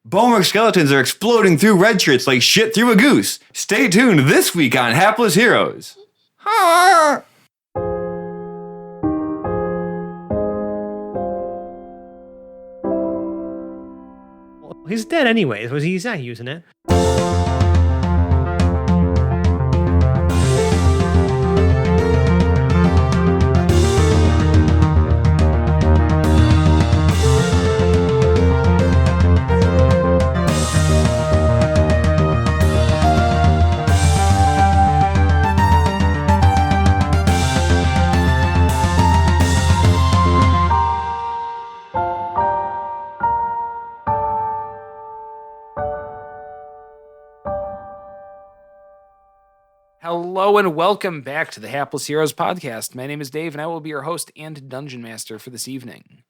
Bonework skeletons are exploding through red shirts like shit through a goose. Stay tuned this week on Hapless Heroes. Well, he's dead anyways. He's not using it. Hello and welcome back to the Hapless Heroes podcast. My name is Dave and I will be your host and dungeon master for this evening.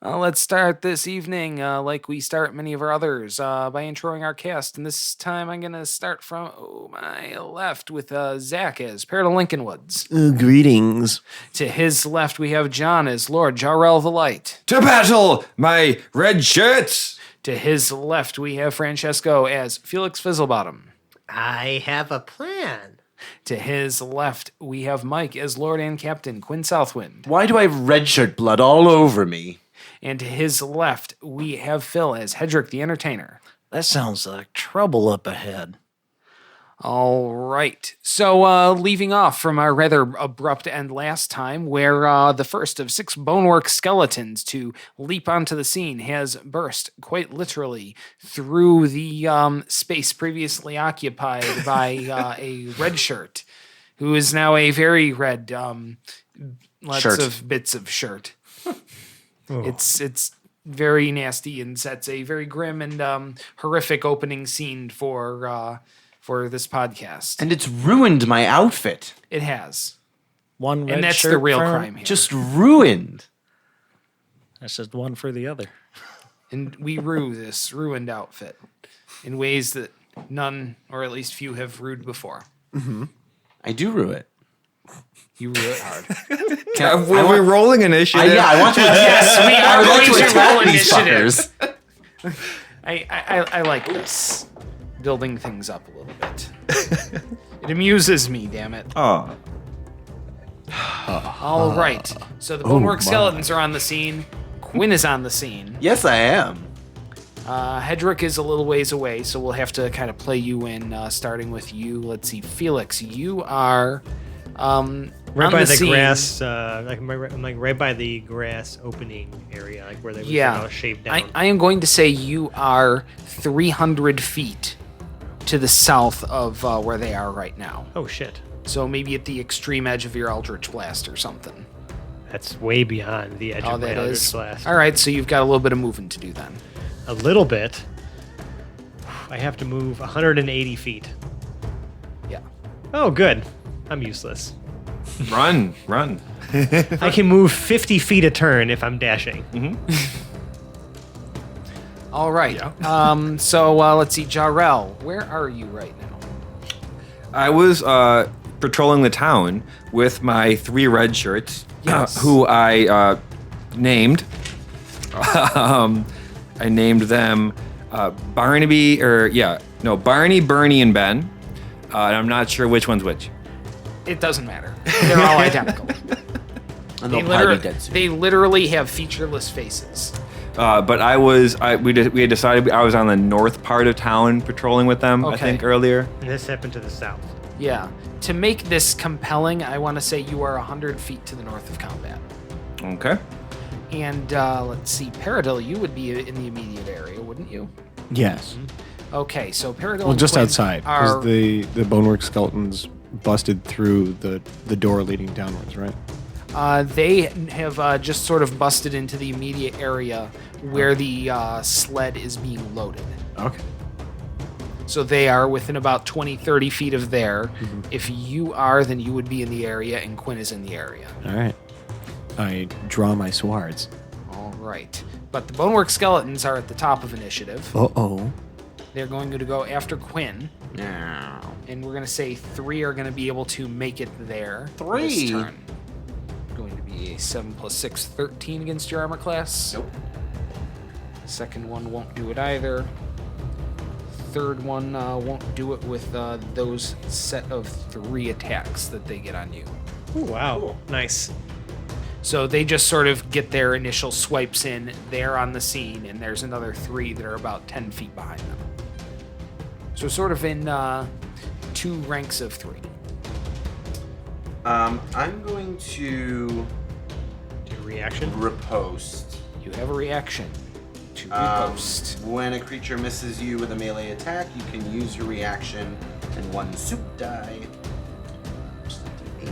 Let's start this evening like we start many of our others by introing our cast. And this time I'm going to start from my left with Zach as Paradol Lincolnwoods. Greetings. To his left we have John as Lord Jarrell the Light. To battle, my red shirts! To his left we have Francesco as Felix Fizzlebottom. I have a plan. To his left, we have Mike as Lord and Captain Quinn Southwind. Why do I have red shirt blood all over me? And to his left, we have Phil as Hedrick the Entertainer. That sounds like trouble up ahead. All right. So leaving off from our rather abrupt end last time, where the first of 6 Bonework skeletons to leap onto the scene has burst, quite literally, through the space previously occupied by a red shirt, who is now a very red bits of shirt. It's very nasty and sets a very grim and horrific opening scene for this podcast. And it's ruined my outfit. It has. One red And that's shirt the real for- crime here. Just ruined. That's just one for the other. And we rue this ruined outfit in ways that none, or at least few, have rued before. Mm-hmm. I do rue it. You rue it hard. Are we rolling initiative? Yeah, I want to. Yes, we I are would like going to to attack roll these initiative. fuckers. I like this. Building things up a little bit. It amuses me, damn it. Oh. All right. So the Bonework skeletons are on the scene. Quinn is on the scene. Yes, I am. Hedrick is a little ways away, so we'll have to kind of play you in, starting with you. Let's see, Felix, you are Right by the grass, like right by the grass opening area, like where they were all shaved down. I am going to say you are 300 feet to the south of where they are right now. Oh shit! So maybe at the extreme edge of your Eldritch Blast or something. That's way beyond the edge of my Eldritch Blast. All right, so you've got a little bit of moving to do then. A little bit. I have to move 180 feet. Yeah. Oh, good. I'm useless. Run. I can move 50 feet a turn if I'm dashing. Mm-hmm. All right. Yeah. So let's see, Jarrell, where are you right now? I was patrolling the town with my 3 red shirts, Yes. who I named. I named them Barnaby, Barney, Bernie, and Ben. And I'm not sure which one's which. It doesn't matter. They're all identical. And they'll probably be dead soon. They literally have featureless faces. But we had decided I was on the north part of town patrolling with them, I think, earlier. And this happened to the south. Yeah. To make this compelling, I want to say you are 100 feet to the north of combat. Okay. And let's see, Paradol, you would be in the immediate area, wouldn't you? Yes. Okay, so Paradol. Well, and just Quinn outside, are- because the Bonework skeletons busted through the door leading downwards, right? They have just sort of busted into the immediate area where the sled is being loaded. Okay. So they are within about 20, 30 feet of there. Mm-hmm. If you are, then you would be in the area, and Quinn is in the area. All right. I draw my swords. All right. But the Bonework skeletons are at the top of initiative. Uh-oh. They're going to go after Quinn. No. And we're going to say 3 are going to be able to make it there. 3? This turn. Going to be a 7 + 6, 13 against your armor class. Nope. Second one won't do it either. Third one won't do it with those set of 3 attacks that they get on you. Ooh, wow. Nice. So they just sort of get their initial swipes in there on the scene, and there's another 3 that are about 10 feet behind them. So sort of in 2 ranks of 3. I'm going to Do a reaction. riposte. You have a reaction to riposte. When a creature misses you with a melee attack, you can use your reaction and 1 soup die. 8.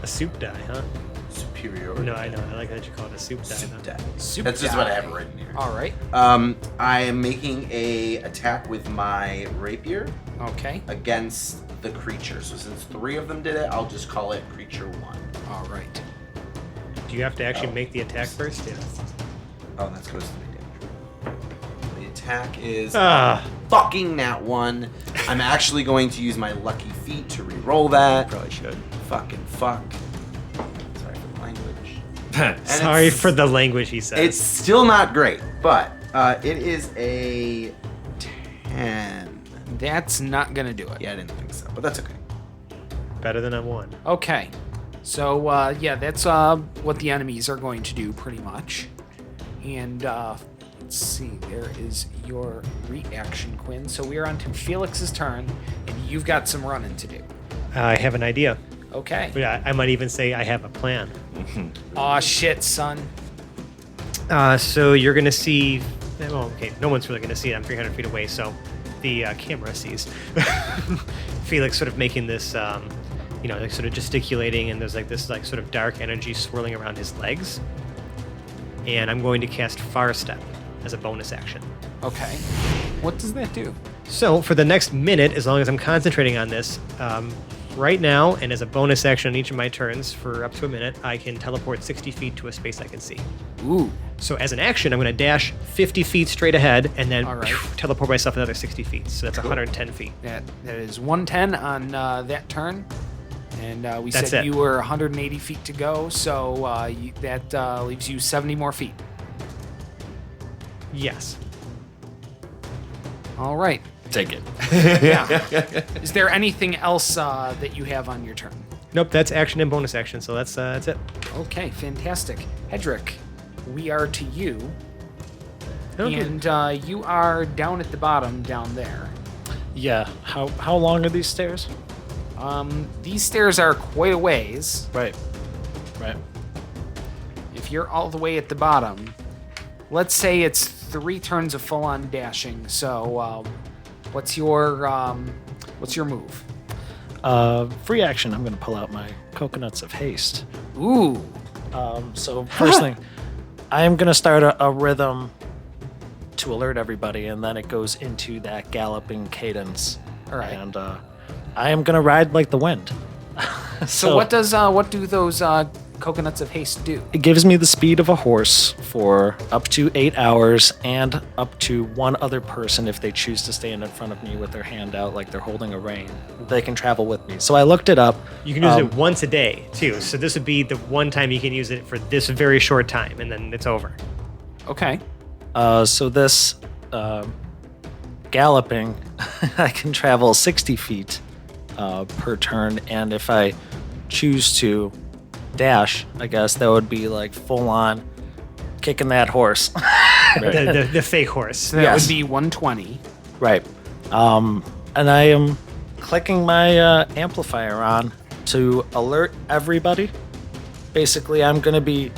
A soup die, huh? Superior. No, I know. I like that you call it a soup die. Soup huh? die. Soup That's just die. what I have written here. All right. I am making a attack with my rapier Okay. against the creature. So since 3 of them did it, I'll just call it creature 1. All right. Do you have to actually make the attack first? Yeah. Oh, that's supposed to be dangerous. The attack is fucking nat 1. I'm actually going to use my lucky feat to re-roll that. Probably should. Fucking fuck. Sorry for the language. And Sorry it's- for the language, he says. It's still not great, but it is a 10. That's not going to do it. Yeah, I didn't think so, but that's okay. better than a 1. Okay. So, yeah, that's what the enemies are going to do pretty much. And let's see, there is your reaction, Quinn. So we are on to Felix's turn, and you've got some running to do. I have an idea. Okay. But I might even say I have a plan. Aw, shit, son. So you're going to see... Well, okay, no one's really going to see it. I'm 300 feet away, so the camera sees. Felix sort of making this, like sort of gesticulating, and there's like this like sort of dark energy swirling around his legs. And I'm going to cast Far Step as a bonus action. Okay. What does that do? So for the next minute, as long as I'm concentrating on this, right now, and as a bonus action on each of my turns for up to a minute, I can teleport 60 feet to a space I can see. Ooh. So as an action, I'm going to dash 50 feet straight ahead and then All right. teleport myself another 60 feet. So that's 110 feet. That is 110 on that turn. And we That's said it. you were 180 feet to go, so that leaves you 70 more feet. Yes. All right. Take it. Yeah. Is there anything else that you have on your turn? Nope, that's action and bonus action, so that's it. Okay, fantastic. Hedrick, we are to you. Okay. And you are down at the bottom down there. Yeah. How long are these stairs? These stairs are quite a ways. Right. Right. If you're all the way at the bottom, let's say it's 3 turns of full-on dashing. So, what's your move? Free action. I'm gonna pull out my coconuts of haste. Ooh. So first thing, I am gonna start a rhythm to alert everybody, and then it goes into that galloping cadence. All right. And I am gonna ride like the wind. So what do those coconuts of haste do? It gives me the speed of a horse for up to 8 hours, and up to 1 other person if they choose to stand in front of me with their hand out like they're holding a rein. They can travel with me. So I looked it up. You can use it once a day, too. So this would be the one time you can use it for this very short time, and then it's over. Okay. So this galloping, I can travel 60 feet per turn, and if I choose to dash, I guess that would be like full on kicking that horse. The fake horse. So that would be 120. Right. And I am clicking my amplifier on to alert everybody. Basically, I'm going to be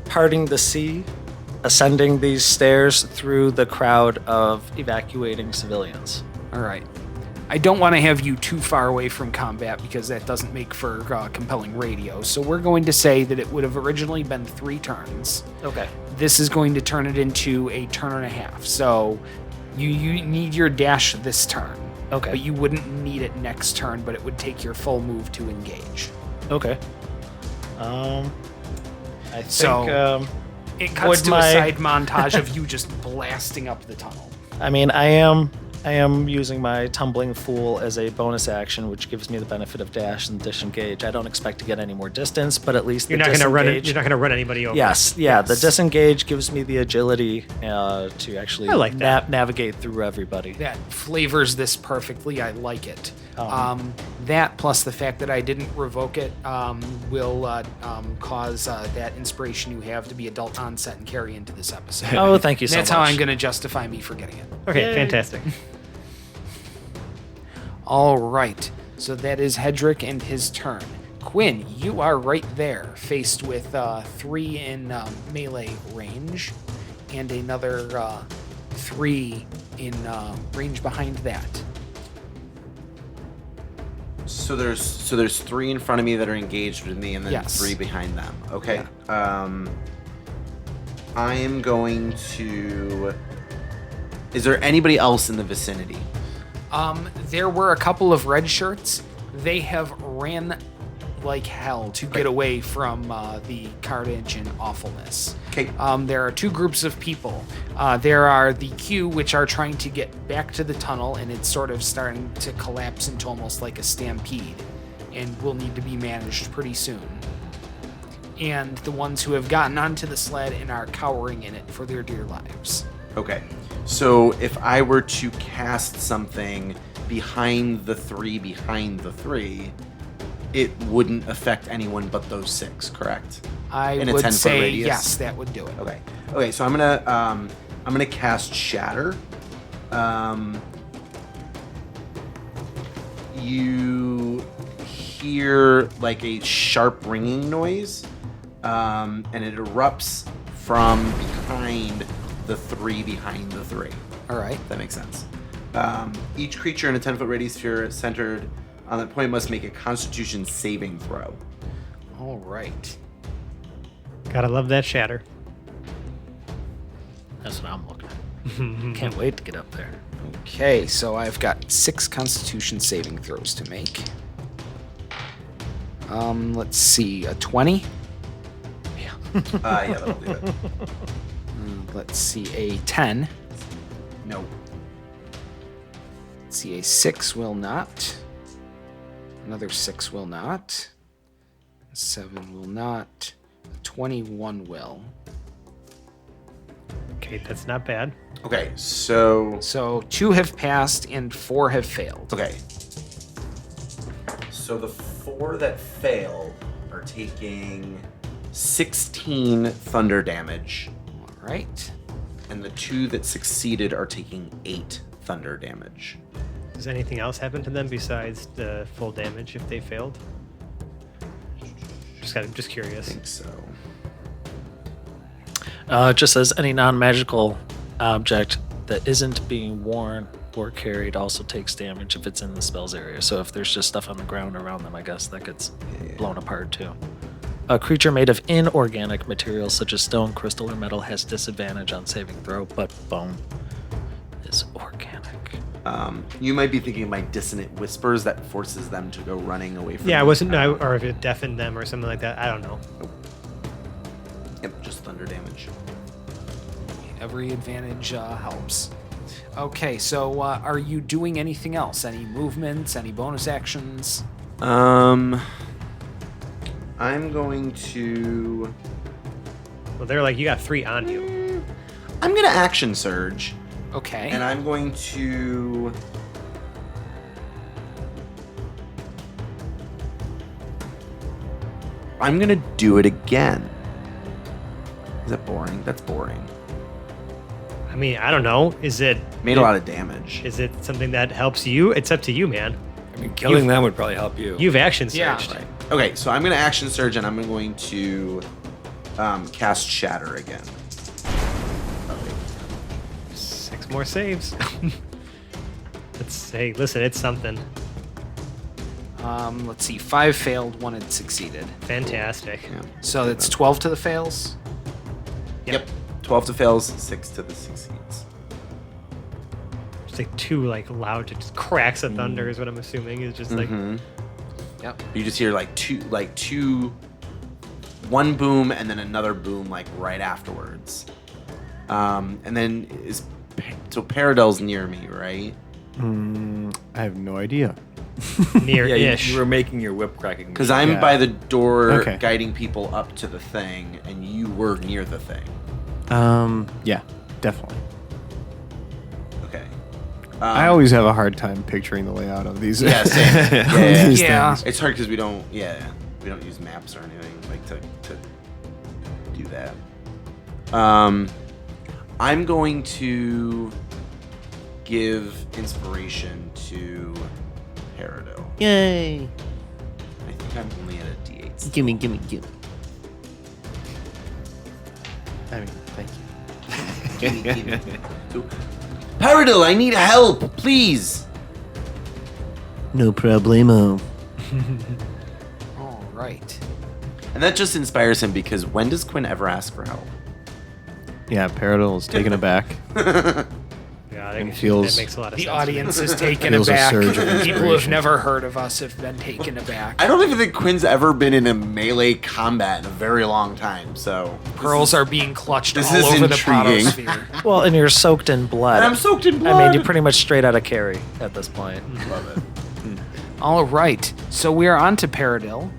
parting the sea, ascending these stairs through the crowd of evacuating civilians. All right. I don't want to have you too far away from combat because that doesn't make for compelling radio. So we're going to say that it would have originally been 3 turns. Okay. This is going to turn it into a turn and a half. So you need your dash this turn. Okay. But you wouldn't need it next turn, but it would take your full move to engage. Okay. I think So- It cuts Would to my- a side montage of you just blasting up the tunnel. I mean, I am I am using my Tumbling Fool as a bonus action, which gives me the benefit of dash and disengage. I don't expect to get any more distance, but at least You're the not gonna run. disengage- You're not gonna run anybody over. Yes, yeah. The disengage gives me the agility to actually I like that. navigate through everybody. That flavors this perfectly. I like it. Oh. That plus the fact that I didn't revoke it will cause that inspiration you have to be adult onset and carry into this episode. Oh, thank you so That's much. how I'm going to justify me forgetting it. Okay, Yay. fantastic. All right. So that is Hedrick and his turn. Quinn, you are right there, faced with 3 in melee range, and another 3 in range behind that. So there's 3 in front of me that are engaged with me, and then Yes. 3 behind them. Okay. I am going to. Is there anybody else in the vicinity? There were a couple of red shirts. They have ran like hell to get away from the carnage and awfulness. Okay. There are 2 groups of people. There are the queue, which are trying to get back to the tunnel, and it's sort of starting to collapse into almost like a stampede, and will need to be managed pretty soon. And the ones who have gotten onto the sled and are cowering in it for their dear lives. Okay. So if I were to cast something behind the 3, it wouldn't affect anyone but those 6, correct? I In a would 10-foot say radius? yes, that would do it. Okay. Okay. So I'm gonna cast Shatter. You hear like a sharp ringing noise, and it erupts from behind the 3 behind the 3. All right. That makes sense. Each creature in a 10-foot radius sphere centered on that point must make a Constitution saving throw. All right. Gotta love that shatter. That's what I'm looking at. Can't wait to get up there. Okay, so I've got 6 Constitution saving throws to make. Let's see, a 20. Yeah, that'll do it. Let's see, a 10. No. Let's see, a 6 will not. Another 6 will not. A 7 will not. A 21 will. Okay, that's not bad. Okay, so So 2 have passed and 4 have failed. okay. So the 4 that fail are taking 16 thunder damage, All right. and the 2 that succeeded are taking 8 thunder damage. Does anything else happen to them besides the full damage if they failed? Just I curious. think so. It just says any non-magical object that isn't being worn or carried also takes damage if it's in the spell's area. So if there's just stuff on the ground around them, I guess that gets blown apart too. A creature made of inorganic materials such as stone, crystal, or metal has disadvantage on saving throw, but bone is organic. You might be thinking of my dissonant whispers that forces them to go running away from. Yeah, I me. wasn't. No, or if it deafened them or something like that. I don't know. Yep, just thunder damage. Every advantage helps. Okay, so are you doing anything else? Any movements? Any bonus actions? I'm going to. Well, they're like, you got 3 on you. I'm gonna action surge, Okay. and I'm going to. I'm gonna do it again. Is that boring? That's boring. I mean, I don't know. Is it Made a lot of damage. Is it something that helps you? It's up to you, man. I mean, killing them would probably help you. You've action Yeah. surged. Right. Okay, so I'm gonna action surge, and I'm going to cast Shatter again. 6 more saves. Hey, listen, it's something. Let's see. 5 failed, 1 had succeeded. Fantastic. Yeah. So that's 12 to the fails. Yep. 12 to fails, 6 to the succeeds. Just like 2 like loud just cracks of thunder is what I'm assuming is just like Yep. You just hear like two, one boom and then another boom like right afterwards. And then so Paradell's near me, right? I have no idea. Near-ish. you were making your whip cracking. Because I'm by the door Okay. guiding people up to the thing, and you were near the thing. Yeah, definitely. Okay. I always have a hard time picturing the layout of these. Yeah, same. Yeah. these Yeah. things. It's hard because we don't use maps or anything like to do that. I'm going to give inspiration to Peridot. Yay! I think I'm only at a D8. Gimme. I mean, thank you. So, Peridot, I need help, please. No problemo. All right. And that just inspires him because when does Quinn ever ask for help? Yeah, Peridot is taken aback. Yeah, And that feels- makes a lot of The sense. audience is taken Feels a aback. surge of People who have inspiration. never heard of us have been taken aback. I don't even think Quinn's ever been in a melee combat in a very long time, so... Pearls are being clutched this all is over intriguing. the potosphere. Well, and you're soaked in blood. And I'm soaked in blood! I mean, you're pretty much straight out of carry at this point. Love it. All right. So we are on to Paradil.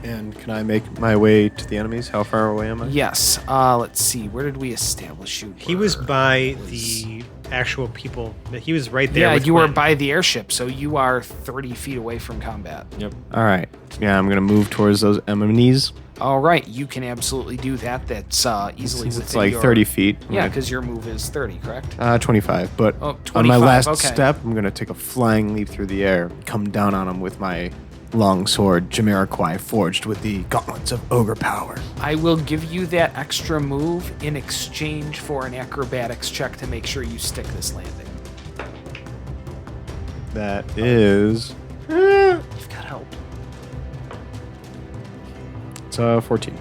And can I make my way to the enemies? How far away am I? Yes. Let's see. Where did we establish you? He was were? by Was- the actual people. He was right there. Yeah, with you were Quinn. by the airship, so you are 30 feet away from combat. Yep. All right. Yeah, I'm gonna move towards those enemies. All right, you can absolutely do that. That's easily within It's like your, 30 feet. I'm Yeah, gonna- because your move is 30, correct? 25. But Oh, on my 25, last okay. step, I'm gonna take a flying leap through the air, come down on them with my long sword, Jamiroquai, forged with the gauntlets of ogre power. I will give you that extra move in exchange for an acrobatics check to make sure you stick this landing. That is. You've got help. It's 14.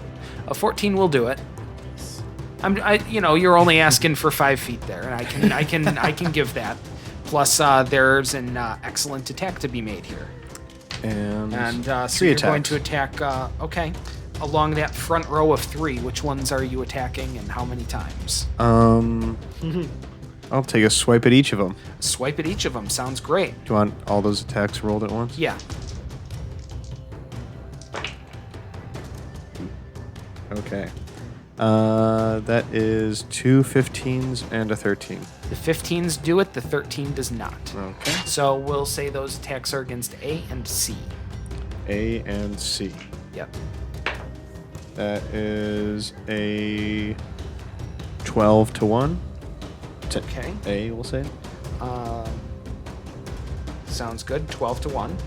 A 14 will do it. You're only asking for 5 feet there, and I can give that. Plus, there's an excellent attack to be made here. And, So 3 you're attacks. going to attack, along that front row of 3. Which ones are you attacking and how many times? I'll take a swipe at each of them. Swipe at each of them. Sounds great. Do you want all those attacks rolled at once? Yeah. Okay. That is 2 15s and a 13. The 15s do it, the 13 does not. Okay. So we'll say those attacks are against A and C. A and C. Yep. That is a 12 to 1. To Okay. A, we'll say. Sounds good. 12 to 1.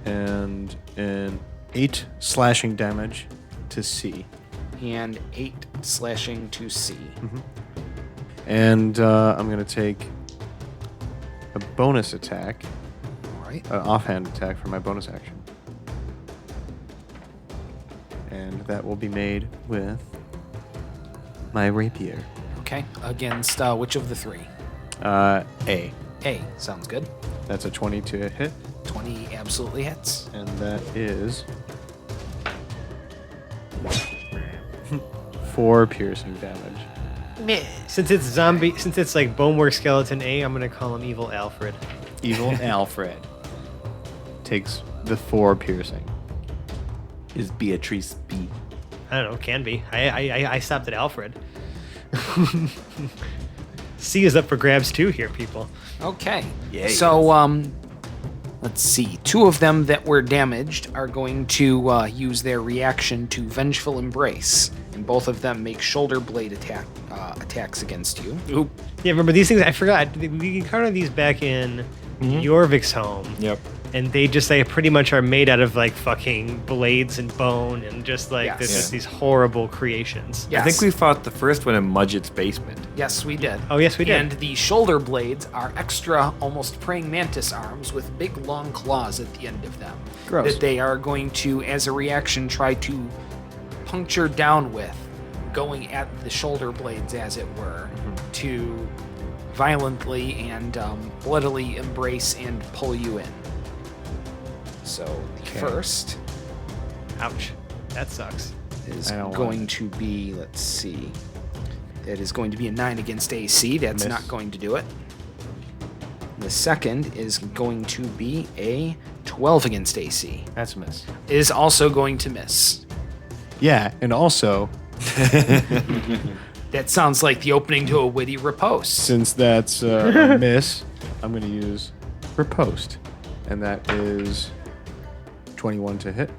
And an 8 slashing damage to C. And 8 slashing to C. And I'm going to take a bonus attack, All right. an offhand attack for my bonus action. And that will be made with my rapier. Okay. Against which of the 3? A. A. Sounds good. That's a 20 to hit. 20 absolutely hits. And that is 4 piercing damage. Since it's like Bonework Skeleton A, I'm gonna call him Evil Alfred. Evil Alfred takes the 4 piercing. Is Beatrice B? I don't know, can be. I stopped at Alfred. C is up for grabs too here, people. Okay. Yay. So, let's see. 2 of them that were damaged are going to use their reaction to Vengeful Embrace. And both of them make shoulder blade attacks against you. Oop. Yeah, remember these things? I forgot. We encountered these back in Jorvik's home. Yep. And they pretty much are made out of like fucking blades and bone and just like Yes. just these horrible creations. Yes. I think we fought the first one in Mudget's basement. Yes, we did. Oh, yes, we did. And the shoulder blades are extra, almost praying mantis arms with big long claws at the end of them. Gross. That they are going to, as a reaction, try to puncture down with, going at the shoulder blades, as it were, to violently and bloodily embrace and pull you in. So the first Ouch. That sucks. is I don't going want to be, let's see, that is going to be a 9 against AC. That's Miss. not going to do it. The second is going to be a 12 against AC. That's a miss. Is also going to miss. Yeah, and also, That sounds like the opening to a witty riposte. since that's a miss, I'm going to use riposte. And that is 21 to hit.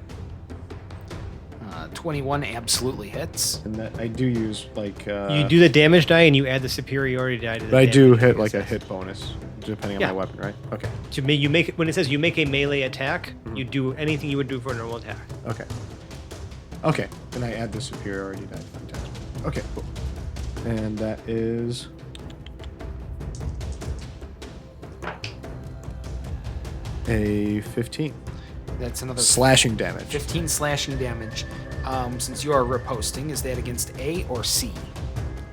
21 absolutely hits. And that I do use like. You do the damage die and you add the superiority die to the But I do damage hit die. like a hit bonus, depending on Yeah. my weapon, right? Okay. To me, you make it when it says you make a melee attack, you do anything you would do for a normal attack. Okay. Okay. Then I add the superiority die. Fantastic. Okay, cool. And that is. A 15. That's another Slashing damage. 15 slashing damage. Since you are riposting, is that against A or C?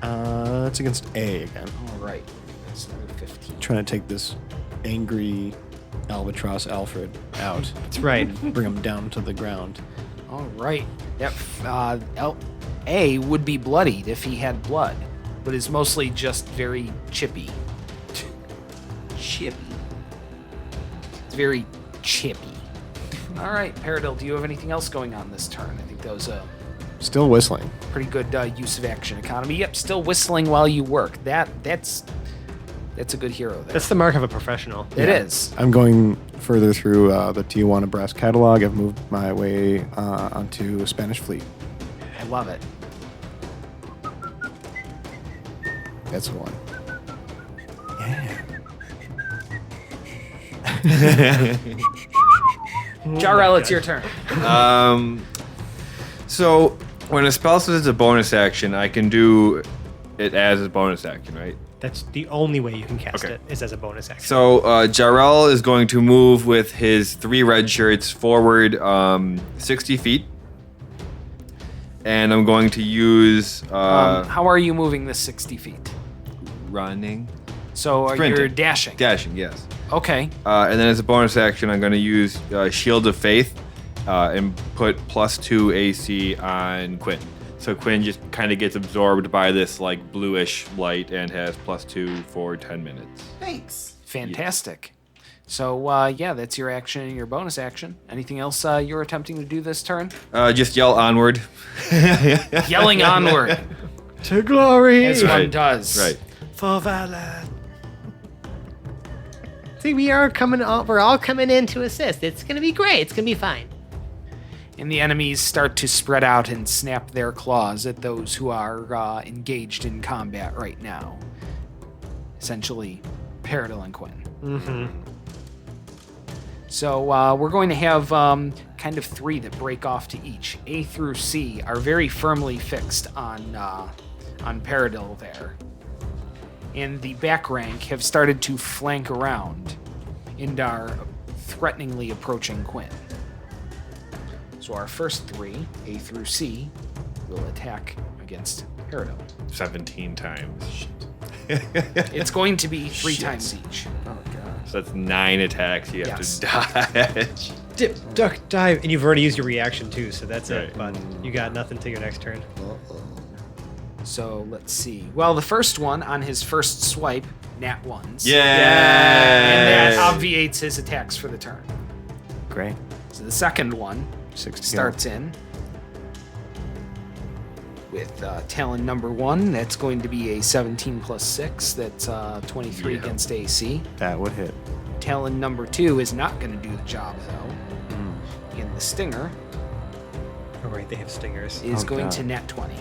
That's against A again. All right. That's another 15. Trying to take this angry albatross Alfred out. That's right. Bring him down to the ground. All right. Yep. A would be bloodied if he had blood, but is mostly just very chippy. Chippy. It's very chippy. All right, Paradil, do you have anything else going on this turn? I think that was a Still whistling. pretty good use of action economy. Yep, still whistling while you work. That's a good hero there. That's the mark of a professional. It is. I'm going further through the Tijuana Brass catalog. I've moved my way onto Spanish Fleet. I love it. That's the one. Jarrell, it's your turn. So when a spell says it's a bonus action, I can do it as a bonus action, right? That's the only way you can cast Okay. it is as a bonus action. So Jarrell is going to move with his 3 red shirts forward 60 feet. And I'm going to use How are you moving this 60 feet? running. So are you Sprinting. dashing? Dashing, yes. Okay. And then as a bonus action, I'm going to use Shield of Faith and put +2 AC on Quinn. So Quinn just kind of gets absorbed by this like bluish light and has +2 for 10 minutes. Thanks. Fantastic. So, yeah, that's your action and your bonus action. Anything else you're attempting to do this turn? Just yell onward. Yelling onward, To glory! as one Right. does. Right. For valor. See, we're all coming in to assist. It's gonna be great. It's gonna be fine. And the enemies start to spread out and snap their claws at those who are engaged in combat right now. Essentially, Paradil and Quinn. Mm-hmm. So we're going to have kind of 3 that break off to each. A through C are very firmly fixed on Paradil there. And the back rank have started to flank around and are threateningly approaching Quinn. So our first 3, A through C, will attack against Paradil. 17 times. It's going to be 3 times each. So that's 9 attacks you have Yes. to dodge. Dip, duck, dive, and you've already used your reaction too, so that's it. Right. But you got nothing till your next turn. So let's see. Well, the first one on his first swipe, nat 1s. Yeah. And that obviates his attacks for the turn. Great. So the second one 6 to go. starts in with Talon number 1. That's going to be a 17 plus 6. That's 23 Yeah. against AC. That would hit. Talon number 2 is not going to do the job, though. And the Stinger Oh, right, they have stingers. is Oh, going God. to nat 20.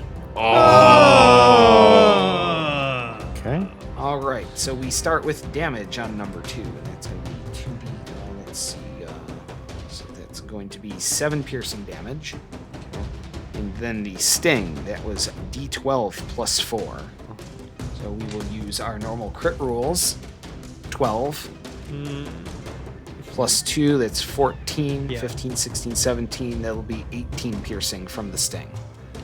Okay. All right, so we start with damage on number 2, and that's going to be 2d. Let's see. So that's going to be 7 piercing damage. And then the sting, that was d12 plus 4. So we will use our normal crit rules. 12 plus 2, that's 14, Yeah. 15, 16, 17. That'll be 18 piercing from the sting.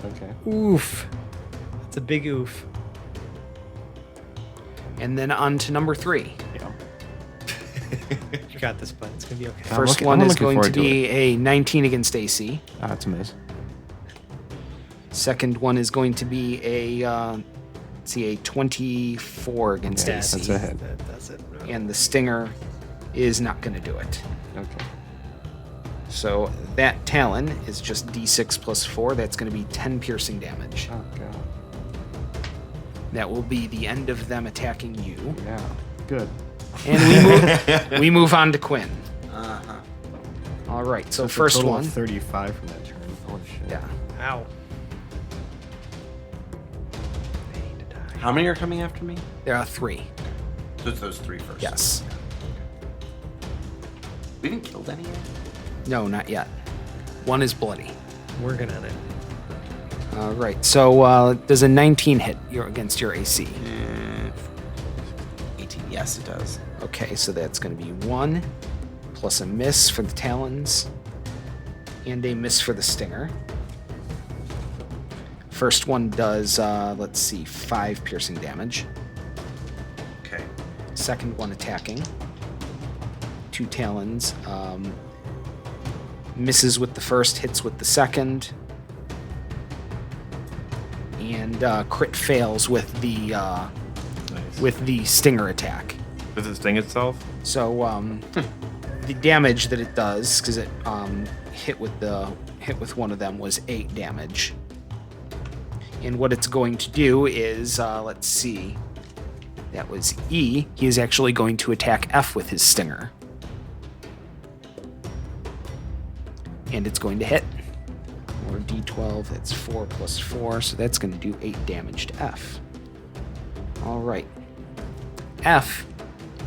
Okay. Oof. That's a big oof. And then on to number 3. Yeah. You got this, bud. It's gonna be okay. I'm First looking- one I'm is looking going to forward to be a 19 against AC. That's a miss. Second one is going to be a See a 24 against Yeah, AC. That's a hit. That does it. And the stinger is not going to do it. Okay. So that Talon is just D6 plus 4. That's going to be 10 piercing damage. Oh god. That will be the end of them attacking you. Yeah. Good. And we move on to Quinn. Uh-huh. All right, so That's a first total one. of 35 from that turn. Holy shit. Yeah. Ow. How many are coming after me? There are 3. So it's those 3 first. Yes. We haven't killed any yet? No, not yet. One is bloody. Working on it. All right, so does a 19 hit against your AC? 18. Yes, it does. Okay, so that's going to be 1 plus a miss for the Talons and a miss for the Stinger. First one does, let's see, 5 piercing damage. Okay. Second one attacking. 2 Talons. Misses with the first, hits with the second. And crit fails with the Stinger attack. Does it sting itself? So the damage that it does, because it hit with one of them, was 8 damage. And what it's going to do is, let's see, that was E. He is actually going to attack F with his stinger. And it's going to hit. Or D12, that's 4 plus 4, so that's going to do 8 damage to F. All right. F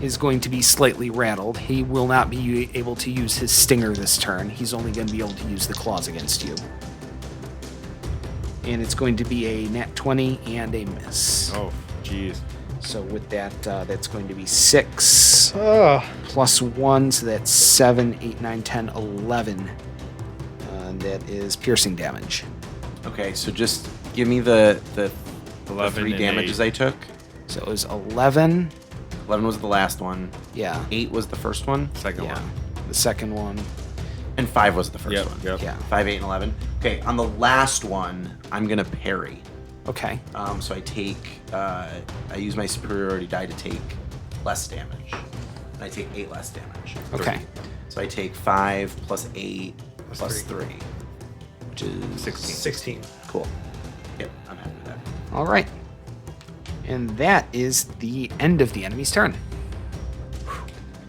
is going to be slightly rattled. He will not be able to use his stinger this turn. He's only going to be able to use the claws against you. And it's going to be a nat 20 and a miss. Oh, jeez. So with that, that's going to be 6 Oh. plus 1, so that's 7, 8, 9, 10, 11. That is piercing damage. Okay, so just give me the 11 3 and damages 8. I took. So it was 11. 11 was the last one. Yeah. 8 was the first one. Second Yeah. one. The second one. And 5 was the first Yep, one. yep. Yeah. 5, 8, and 11. Okay, on the last one, I'm going to parry. Okay. So I take, I use my superiority die to take less damage. And I take 8 less damage. Okay. So I take 5 plus 8 plus 3. Which is 16. 16. Cool. Yep, I'm happy with that. All right. And that is the end of the enemy's turn.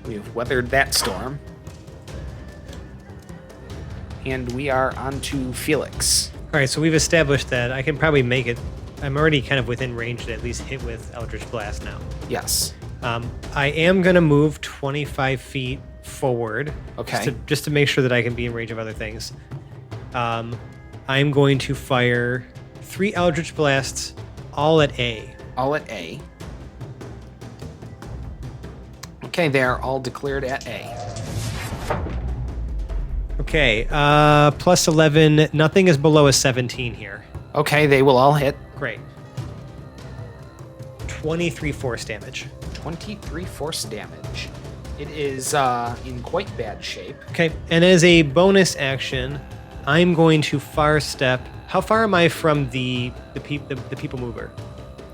We have weathered that storm. And we are on to Felix. All right, so we've established that I can probably make it. I'm already kind of within range to at least hit with Eldritch Blast now. Yes. I am going to move 25 feet forward. Okay. Just to make sure that I can be in range of other things. I'm going to fire 3 Eldritch Blasts, all at A. All at A. Okay, they are all declared at A. Okay, plus 11. Nothing is below a 17 here. Okay, they will all hit. Great. 23 force damage. 23 force damage. It is in quite bad shape. Okay, and as a bonus action, I'm going to far step. How far am I from the people mover,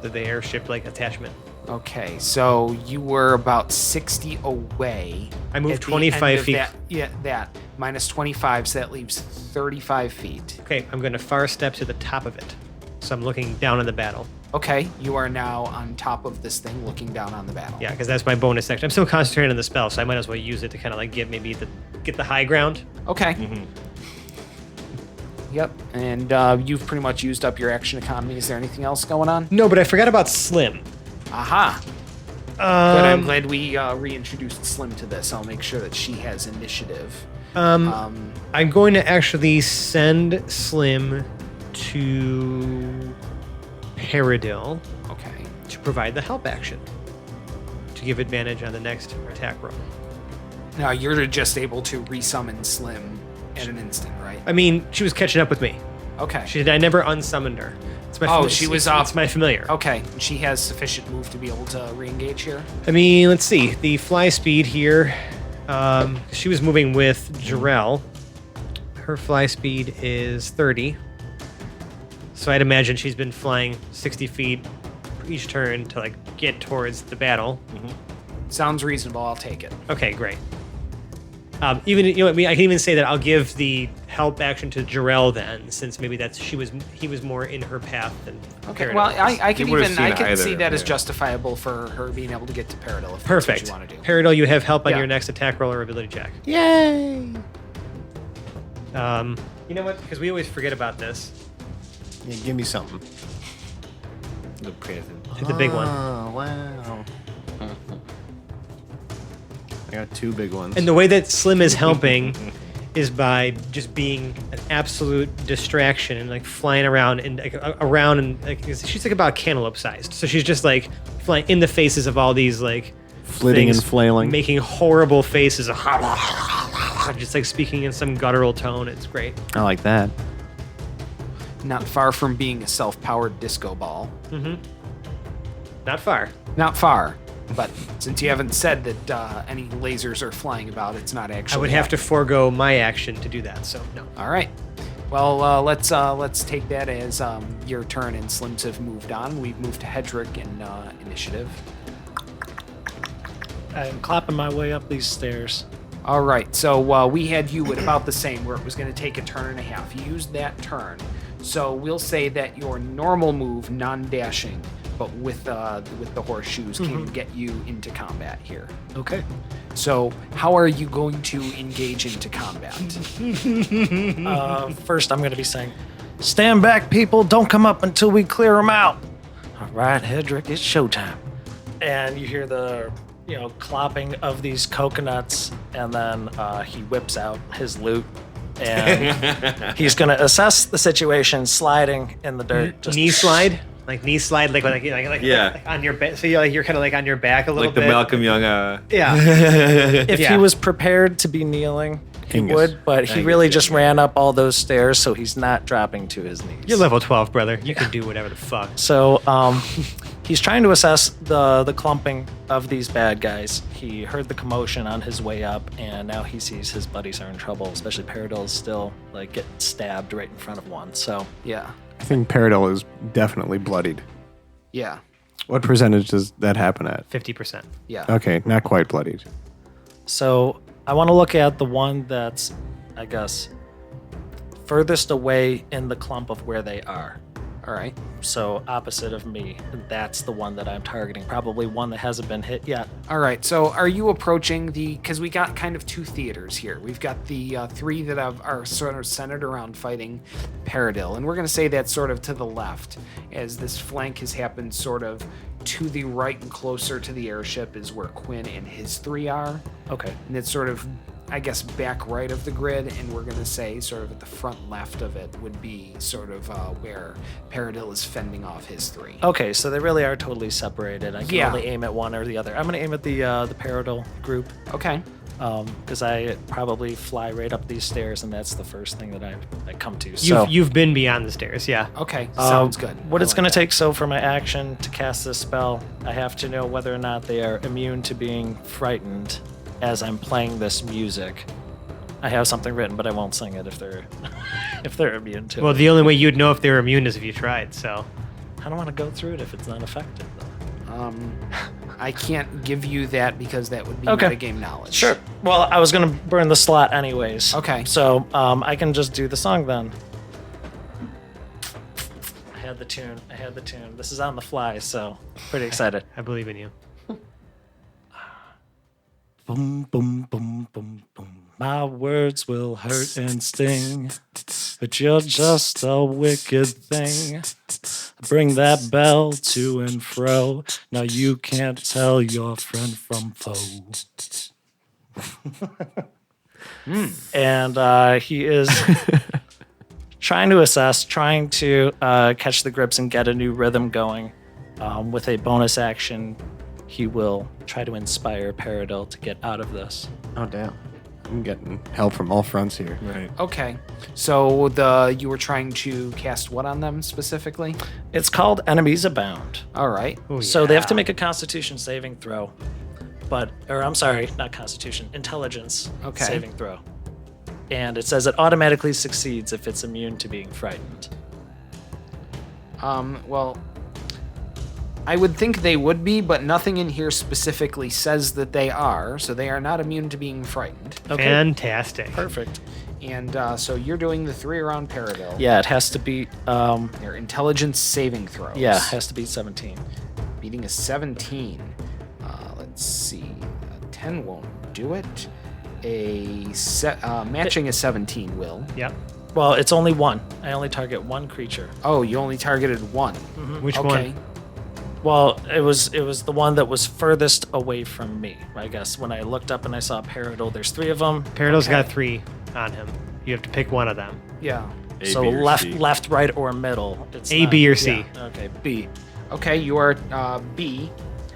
the airship like attachment? Okay, so you were about 60 away. I moved at the 25 end of feet. That minus 25, so that leaves 35 feet. Okay, I'm going to far step to the top of it, so I'm looking down on the battle. Okay, you are now on top of this thing, looking down on the battle. Yeah, because that's my bonus action. I'm still concentrating on the spell, so I might as well use it to kind of like get the high ground. Okay. Mm-hmm. Yep, and you've pretty much used up your action economy. Is there anything else going on? No, but I forgot about Slim. Aha. Good, I'm glad we reintroduced Slim to this. I'll make sure that she has initiative. I'm going to actually send Slim to Paradil Okay. to provide the help action to give advantage on the next attack roll. Now you're just able to resummon Slim at an instant, right? I mean, she was catching up with me. Okay. I never unsummoned her. It's my Oh, she was It's my familiar. Okay. She has sufficient move to be able to re-engage here. I mean, let's see. The fly speed here. She was moving with Jarrell. Her fly speed is 30. So I'd imagine she's been flying 60 feet each turn to like get towards the battle. Sounds reasonable. I'll take it. Okay, great. Even I can even say that I'll give the help action to Jarell then, since maybe he was more in her path than Okay. Peridot Well, was. I can You would've even I seen can either, see that as yeah. justifiable for her being able to get to Peridot. If Perfect. That's what you want to do. Peridot, you have help on Yeah. your next attack roll or ability check. Yay! You know what? Because we always forget about this. Yeah, give me something. The present. The big one. Oh, wow. I got 2 big ones. And the way that Slim is helping is by just being an absolute distraction and like flying around and like she's like about cantaloupe sized. So she's just like flying in the faces of all these like Flitting things, and flailing. making horrible faces, just like speaking in some guttural tone. It's great. I like that. Not far from being a self-powered disco ball. Not far. Not far. But since you haven't said that any lasers are flying about, it's not actually. I would have to forego my action to do that. So no. All right. Well, let's take that as your turn, and Slims have moved on. We've moved to Hedrick in initiative. I'm clapping my way up these stairs. All right. So we had you at about the same, where it was going to take a turn and a half. You used that turn, so we'll say that your normal move, non-dashing, but with the horseshoes, can get you into combat here. Okay. So how are you going to engage into combat? First, I'm going to be saying, "Stand back, people! Don't come up until we clear them out." All right, Hedrick, it's showtime. And you hear the clopping of these coconuts, and then he whips out his loot, and he's going to assess the situation, sliding in the dirt. Knee slide, like Yeah. like on your back. So you're kind of like on your back a little Like the bit. Malcolm Young. Yeah. If Yeah. he was prepared to be kneeling, he Angus. would, but he Angus, really yeah, just yeah. ran up all those stairs, so he's not dropping to his knees. You're level 12, brother. You can do whatever the fuck. So he's trying to assess the clumping of these bad guys. He heard the commotion on his way up, and now he sees his buddies are in trouble, especially Peridot's still like getting stabbed right in front of one. So Yeah. I think Peridot is definitely bloodied. Yeah. What percentage does that happen at? 50%. Yeah. Okay, not quite bloodied. So I want to look at the one that's, I guess, furthest away in the clump of where they are. All right. So opposite of me, that's the one that I'm targeting. Probably one that hasn't been hit yet. All right. So are you approaching because we got kind of 2 theaters here. We've got the 3 that are sort of centered around fighting Peridot, and we're going to say that's sort of to the left, as this flank has happened sort of to the right and closer to the airship is where Quinn and his 3 are. Okay. And it's sort of, I guess, back right of the grid, and we're going to say sort of at the front left of it would be sort of where Peridot is fending off his 3. Okay, so they really are totally separated. I can Yeah. only aim at one or the other. I'm going to aim at the Peridot group Okay. because I probably fly right up these stairs, and that's the first thing that I come to. So You've been beyond the stairs, yeah. Okay. Sounds good. What I it's like going that. to take, so for my action to cast this spell, I have to know whether or not they are immune to being frightened as I'm playing this music. I have something written, but I won't sing it if they're if they're immune to Well, it. the only way you'd know if they were immune is if you tried, so. I don't want to go through it if it's not effective. I can't give you that because that would be Okay. metagame knowledge. Sure. Well, I was going to burn the slot anyways. Okay. So I can just do the song then. I had the tune. This is on the fly, so pretty excited. I believe in you. Boom, boom, boom, boom, boom. My words will hurt and sting, but you're just a wicked thing. Bring that bell to and fro. Now you can't tell your friend from foe. And he is trying to assess, trying to catch the grips and get a new rhythm going. With a bonus action, he will try to inspire Peridot to get out of this. Oh, damn. I'm getting help from all fronts here. Right. Okay. So you were trying to cast what on them specifically? It's called Enemies Abound. All right. So they have to make a Constitution saving throw. I'm sorry, not Constitution, Intelligence Okay. saving throw. And it says it automatically succeeds if it's immune to being frightened. Well, I would think they would be, but nothing in here specifically says that they are, so they are not immune to being frightened. Okay. Fantastic. Perfect. And so you're doing the 3-round Paradil. Yeah, it has to beat. Their intelligence saving throws. Yeah, it has to beat 17. Beating a 17. Let's see. A 10 won't do it. Matching a 17 will. Yep. Well, it's only one. I only target one creature. Oh, you only targeted one. Which Okay. one? Well, it was the one that was furthest away from me. I guess when I looked up and I saw Paradil, there's 3 of them. Paradil's got 3 on him. You have to pick one of them. Yeah. A, So B, or left, C. left, right, or middle. It's A, not- B, or C. yeah, okay, B. Okay, you are B.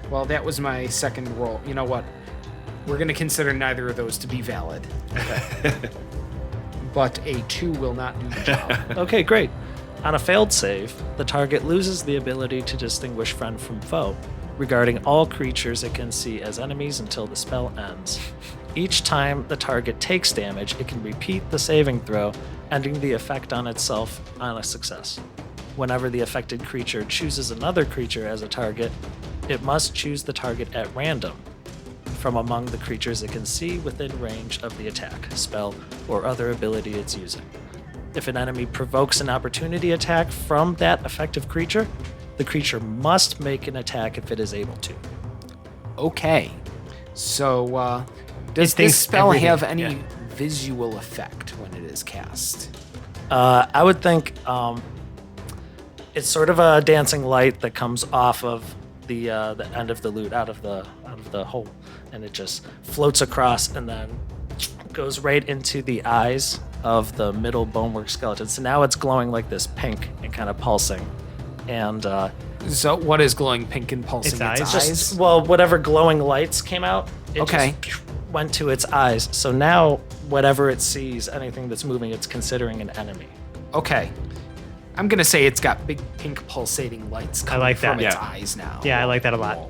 Well, that was my second roll. You know what? We're going to consider neither of those to be valid. But a 2 will not do the job. Okay, great. On a failed save, the target loses the ability to distinguish friend from foe, regarding all creatures it can see as enemies until the spell ends. Each time the target takes damage, it can repeat the saving throw, ending the effect on itself on a success. Whenever the affected creature chooses another creature as a target, it must choose the target at random from among the creatures it can see within range of the attack, spell, or other ability it's using. If an enemy provokes an opportunity attack from that effective creature, the creature must make an attack if it is able to. Okay. So, does thinks this spell everything, have any yeah. visual effect when it is cast? I would think it's sort of a dancing light that comes off of the end of the loot, out of the hole, and it just floats across and then goes right into the eyes of the middle bonework skeleton. So now it's glowing like this pink and kind of pulsing. And So, what is glowing pink and pulsing? Its eyes? just, well, whatever glowing lights came out, it Okay. just went to its eyes. So now whatever it sees, anything that's moving, it's considering an enemy. Okay. I'm going to say it's got big pink pulsating lights coming like that. from its Yeah. eyes now. Yeah, I like that a lot.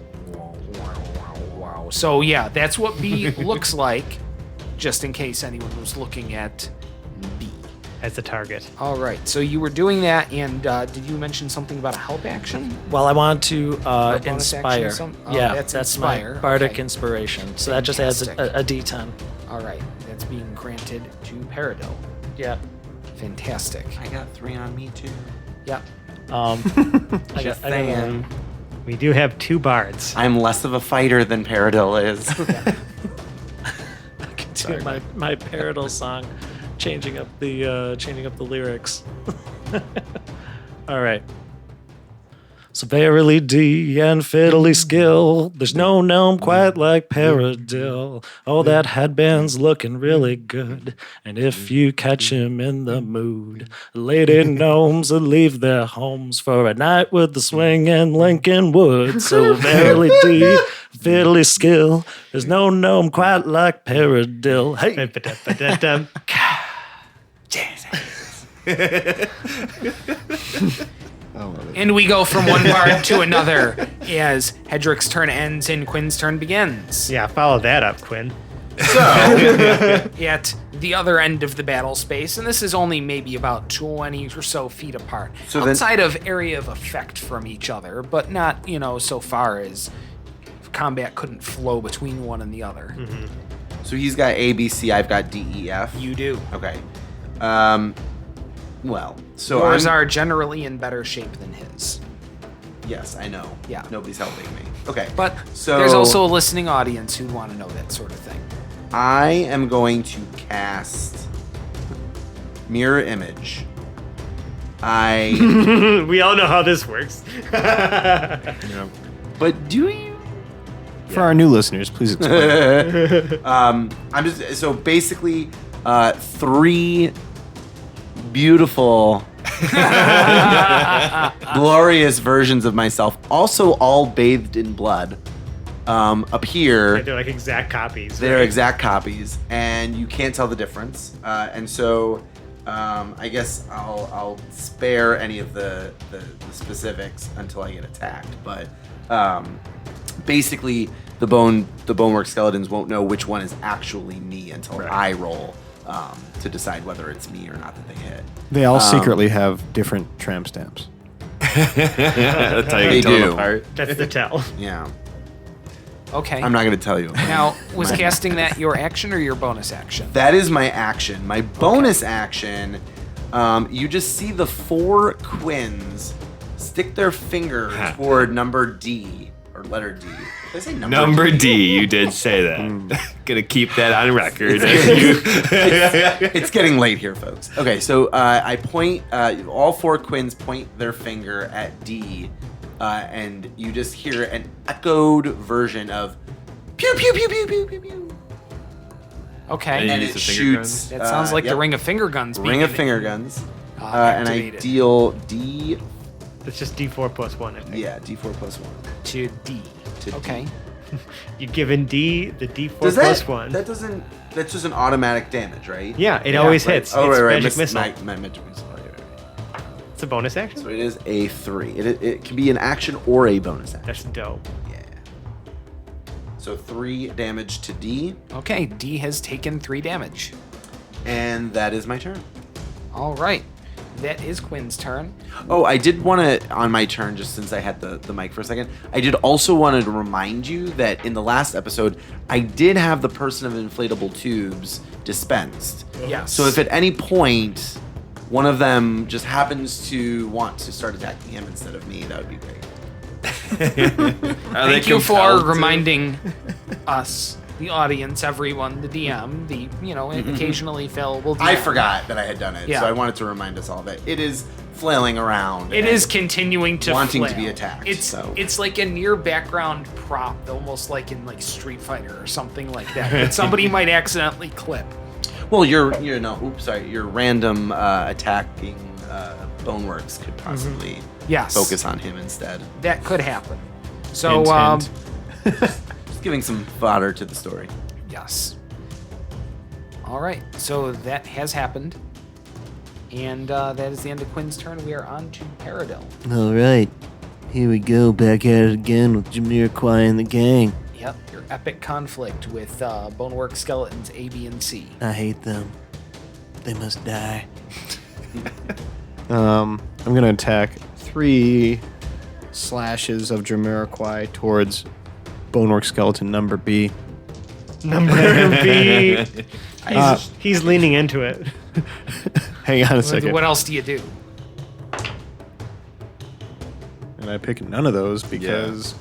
Wow. So, yeah, that's what B looks like, just in case anyone was looking at B. As the target. All right. So you were doing that, and did you mention something about a help action? Well, I want to bonus inspire. action Yeah, that's my inspire. bardic Okay. inspiration. So that just adds Fantastic. a D10. All right. That's being granted to Paradil. Yeah. Fantastic. I got 3 on me too. Yep. I got Saying. We do have 2 bards. I'm less of a fighter than Paradil is. I can do my Paradil song, changing up the lyrics. All right. So verily D and fiddly skill, there's no gnome quite like Paradil. Oh, that headband's looking really good, and if you catch him in the mood, lady gnomes will leave their homes for a night with the swinging Lincoln Wood. So verily D, fiddly skill, there's no gnome quite like Paradil. Hey, Ba-da-ba-da-dum. And we go from one bard to another as Hedrick's turn ends and Quinn's turn begins. Yeah, follow that up, Quinn. At the other end of the battle space, and this is only maybe about 20 or so feet apart, So then- outside of area of effect from each other, but not, so far as combat couldn't flow between one and the other. So he's got A, B, C. I've got D, E, F. You do. Okay. Well, so Yours I'm, are generally in better shape than his. Yes, I know. Yeah. Nobody's helping me. Okay. But So- there's also a listening audience who want to know that sort of thing. I am going to cast Mirror Image. We all know how this works. But do you? For our new listeners, please explain. I'm just so basically 3 beautiful, glorious versions of myself, also all bathed in blood, appear. They're like exact copies. They're right? exact copies, and you can't tell the difference. And so, I guess I'll spare any of the specifics until I get attacked. But basically, the bonework skeletons won't know which one is actually me until I roll to decide whether it's me or not that they hit. They all secretly have different tramp stamps. That's how you They can tell them do. apart. That's the tell. Yeah. Okay. I'm not going to tell you. Now, was casting that your action or your bonus action? That is my action. My bonus action, you just see the 4 Quins stick their finger toward number D, or letter D. Did I say Number D, you did say that. Gonna keep that on record. It's getting late here, folks. Okay, so I point, all 4 Quins point their finger at D, and you just hear an echoed version of pew, pew, pew, pew, pew, pew, pew. Okay. And use it the finger shoots. guns? That sounds like the yep, ring of finger guns. ring of finger guns. And I activated. deal D, It's just D4 plus 1, I think. yeah, D4 plus 1. To D. To D. Okay. You've given D the D4 Does plus that, 1. that doesn't, that's just an automatic damage, right? Yeah, it always right. hits. Oh, It's right, magic missile. Magic missile. Right. It's a bonus So action? it is a 3. It can be an action or a bonus action. That's dope. Yeah. So 3 damage to D, Okay. D has taken 3 damage. and that is my turn. All right. That is Quinn's turn. Oh, I did want to, on my turn, just since I had the mic for a second, I did also want to remind you that in the last episode, I did have the person of inflatable tubes dispensed. Yes. So if at any point one of them just happens to want to start attacking him instead of me, that would be great. Thank you for reminding us, the audience, everyone, the DM, the, occasionally fallible DM. I forgot that I had done it, Yeah. so I wanted to remind us all that it is flailing around. It and is continuing to wanting to flail. be attacked, It's so. it's like a near background prop, almost like in like Street Fighter or something like that. That somebody might accidentally clip. Well, your random attacking Boneworks could possibly Yes. focus on him instead. That could happen. So Intent. Just giving some fodder to the story. yes. All right. So that has happened. And that is the end of Quinn's turn. We are on to Paradil. All right. Here we go. Back at it again with Jamiroquai and the gang. Yep. Your epic conflict with Bonework Skeletons A, B, and C. I hate them. They must die. I'm gonna attack 3 slashes of Jamiroquai towards Bonework Skeleton number B. Number B. Uh, He's leaning into it. Hang on a second. What else do you do? And I pick none of those because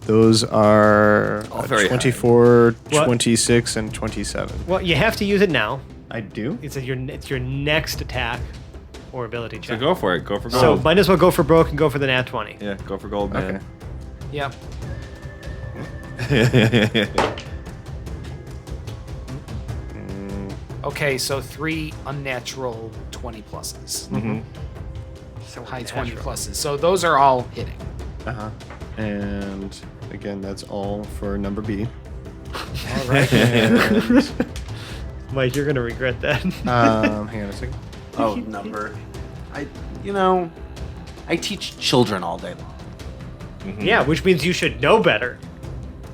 those are All very high. 24, What? 26, and 27. Well, you have to use it now. I do? It's your next attack or ability So check. go for it. Go for So gold. might as well go for broke and go for the nat 20. Yeah, go for gold, man. Yep. Okay, so 3 unnatural 20 pluses. Mm-hmm. So high 20 pluses. So those are all hitting. Uh-huh. And again, that's all for number B. All right. And Mike, you're gonna regret that. hang on a second. Oh, number. I teach children all day long. Yeah, which means you should know better.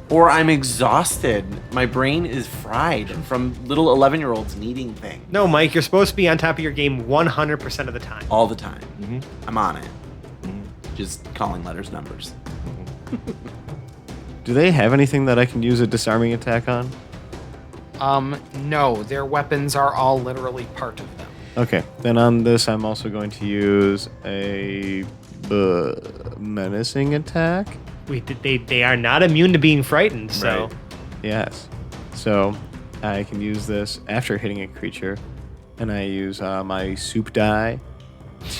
Or I'm exhausted. My brain is fried from little 11-year-olds needing things No, Mike, you're supposed to be on top of your game 100% of the time. all the time. I'm on it. Just calling letters numbers. Do they have anything that I can use a disarming attack on? No, their weapons are all literally part of them. Okay, then on this, I'm also going to use a menacing attack. They are not immune to being frightened, so Right. Yes. So I can use this after hitting a creature, and I use my soup die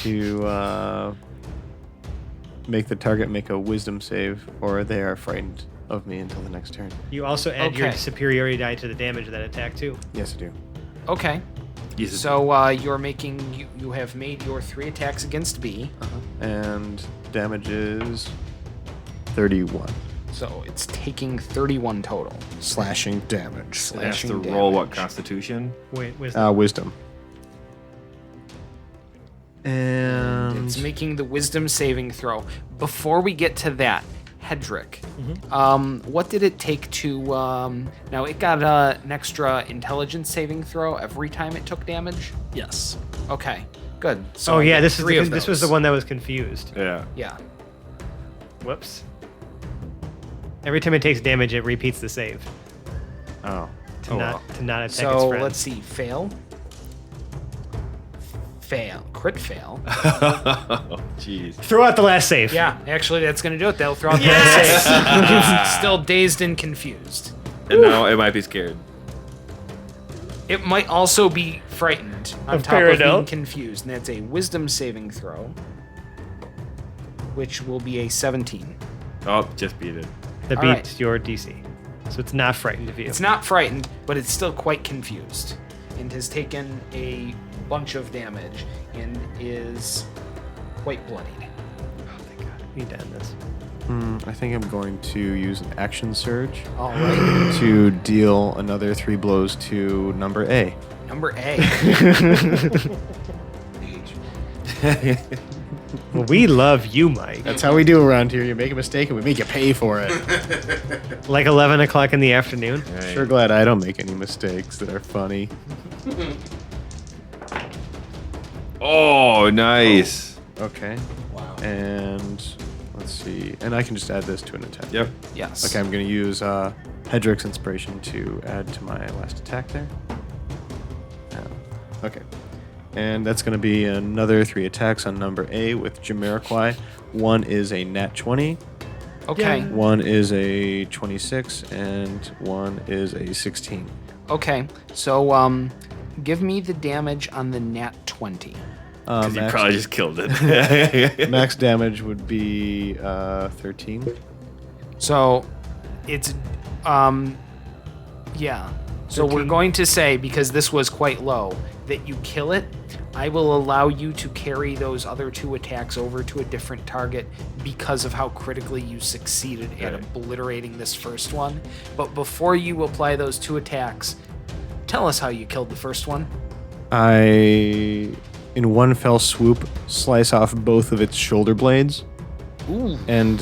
to make the target make a wisdom save, or they are frightened of me until the next turn. you also add your Okay. superiority die to the damage of that attack too. Yes, I do. Okay. Yes. So you're making you have made your 3 attacks against B. And damage is 31. So it's taking 31 total. Slashing damage. It has Slashing to roll what damage. constitution? Wait, Wisdom. and It's making the wisdom saving throw. Before we get to that, Hedrick, what did it take to? Now it got an extra intelligence saving throw every time it took damage. Yes. Okay. Good. So Oh I yeah, get this is 3 of this was the those. one that was confused. Yeah. Yeah. Whoops. Every time it takes damage, it repeats the save Oh. to not attack its So friend. let's see. Fail. Fail. Crit fail. Oh, jeez. Throw out the last save. Yeah, actually, that's going to do it. They'll throw out the save. Still dazed and confused. And now it might be scared. It might also be frightened on Of top of being Paradel? confused, and that's a wisdom saving throw, which will be a 17. Oh, just beat it. That All beats right. your DC. So it's not frightened of you. It's not frightened, but it's still quite confused, and has taken a bunch of damage, and is quite bloodied. Oh, thank God. We need to end this. I think I'm going to use an action surge All right, to deal another 3 blows to number A. number A. Well, we love you, Mike. That's how we do around here. You make a mistake and we make you pay for it. Like 11 o'clock in the afternoon. Right. Sure glad I don't make any mistakes that are funny. Oh, nice. Okay. Wow. And let's see. And I can just add this to an attack. Yep. Yes. Okay, I'm going to use Hedrick's Inspiration to add to my last attack there. Okay. And that's going to be another 3 attacks on number A with Jamiroquai. One is a nat 20, Okay. one is a 26, and one is a 16. Okay. So, give me the damage on the nat 20. Because you Max, probably just killed it. max damage would be 13. So, it's yeah. So we're 13. going to say, because this was quite low, that you kill it. I will allow you to carry those other 2 attacks over to a different target because of how critically you succeeded at Okay. obliterating this first one. But before you apply those 2 attacks, tell us how you killed the first one. I, in one fell swoop, slice off both of its shoulder blades. Ooh. And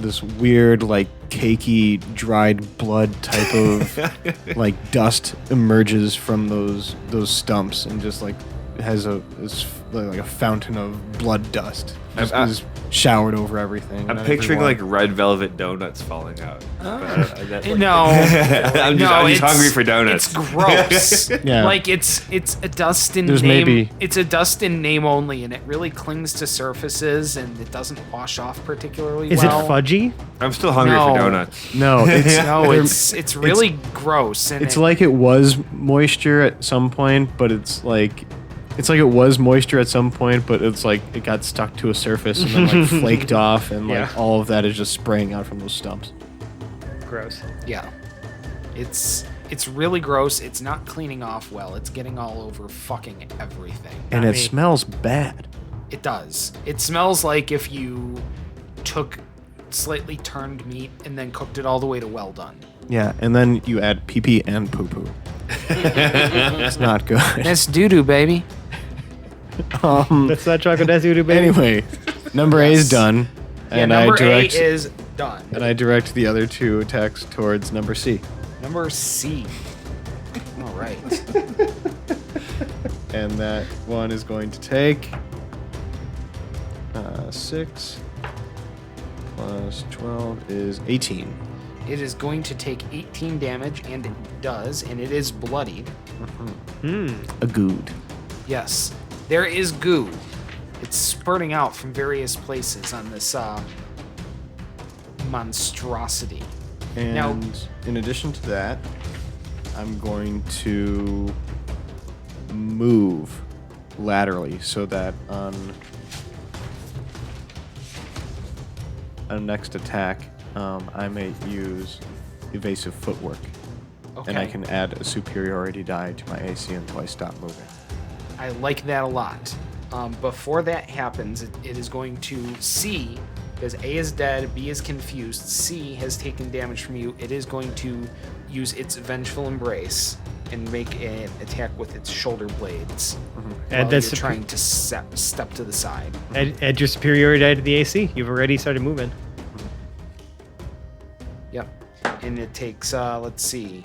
this weird, like, cakey, dried blood type of, like, dust emerges from those stumps and just, like, has like a fountain of blood dust. Just is showered over everything. I'm and picturing everyone. like red velvet donuts falling out. No. I'm just it's- hungry for donuts. It's gross. Yeah. Like it's a dust in There's name. maybe- It's a dust in name only, and it really clings to surfaces, and it doesn't wash off particularly Is well. it fudgy? I'm still hungry No. for donuts. No, it's No, they're- it's really gross. And It's like it was moisture at some point, but it's like it was moisture at some point, but it's like it got stuck to a surface and then like flaked off, and like Yeah. all of that is just spraying out from those stumps. Gross. yeah, it's really gross. It's not cleaning off well. It's getting all over fucking everything. And Not it me. smells bad. It does. It smells like if you took slightly turned meat and then cooked it all the way to well done. Yeah, and then you add pee pee and poo poo. It's not good. That's doo doo, baby. That's not chocolate as you do, baby. Anyway, number A is Yes. done, and yeah, number I direct A is done. and I direct the other 2 attacks towards number C. Number C. All right. And that one is going to take 6 plus 12 is 18. It is going to take 18 damage, and it does, and it is bloodied. A good. Yes. There is goo. It's spurting out from various places on this monstrosity. And Now- in addition to that, I'm going to move laterally so that on a next attack, I may use evasive footwork. Okay. And I can add a superiority die to my AC until I stop moving. I like that a lot. Before that happens, it is going to C, because A is dead, B is confused, C has taken damage from you. It is going to use its Vengeful Embrace and make an attack with its shoulder blades. Add While that you're trying to step to the side. add your superiority die to the AC. You've already started moving. Yep. And it takes, let's see,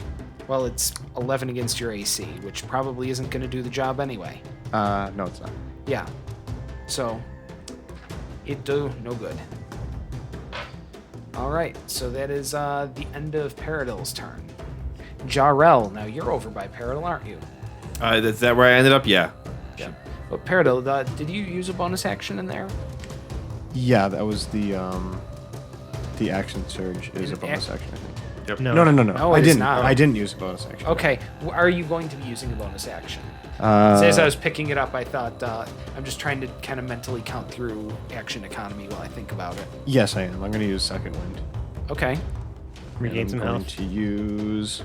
Well, it's 11 against your AC, which probably isn't going to do the job anyway. No, it's not. Yeah. So, it do no good. All right, so that is the end of Paradil's turn. Jarrell, now you're over by Paradil, aren't you? Is that where I ended up? Yeah. Yeah. But Paradil, did you use a bonus action in there? Yeah, that was the action surge is An a bonus action, I think. Yep. No. No. No, I it is didn't. not. I didn't use a bonus action. Okay, are you going to be using a bonus action? So Uh, as I was picking it up, I thought I'm just trying to kind of mentally count through action economy while I think about it. yes, I am. I'm going to use second wind. Okay. Regain And some I'm going health. to use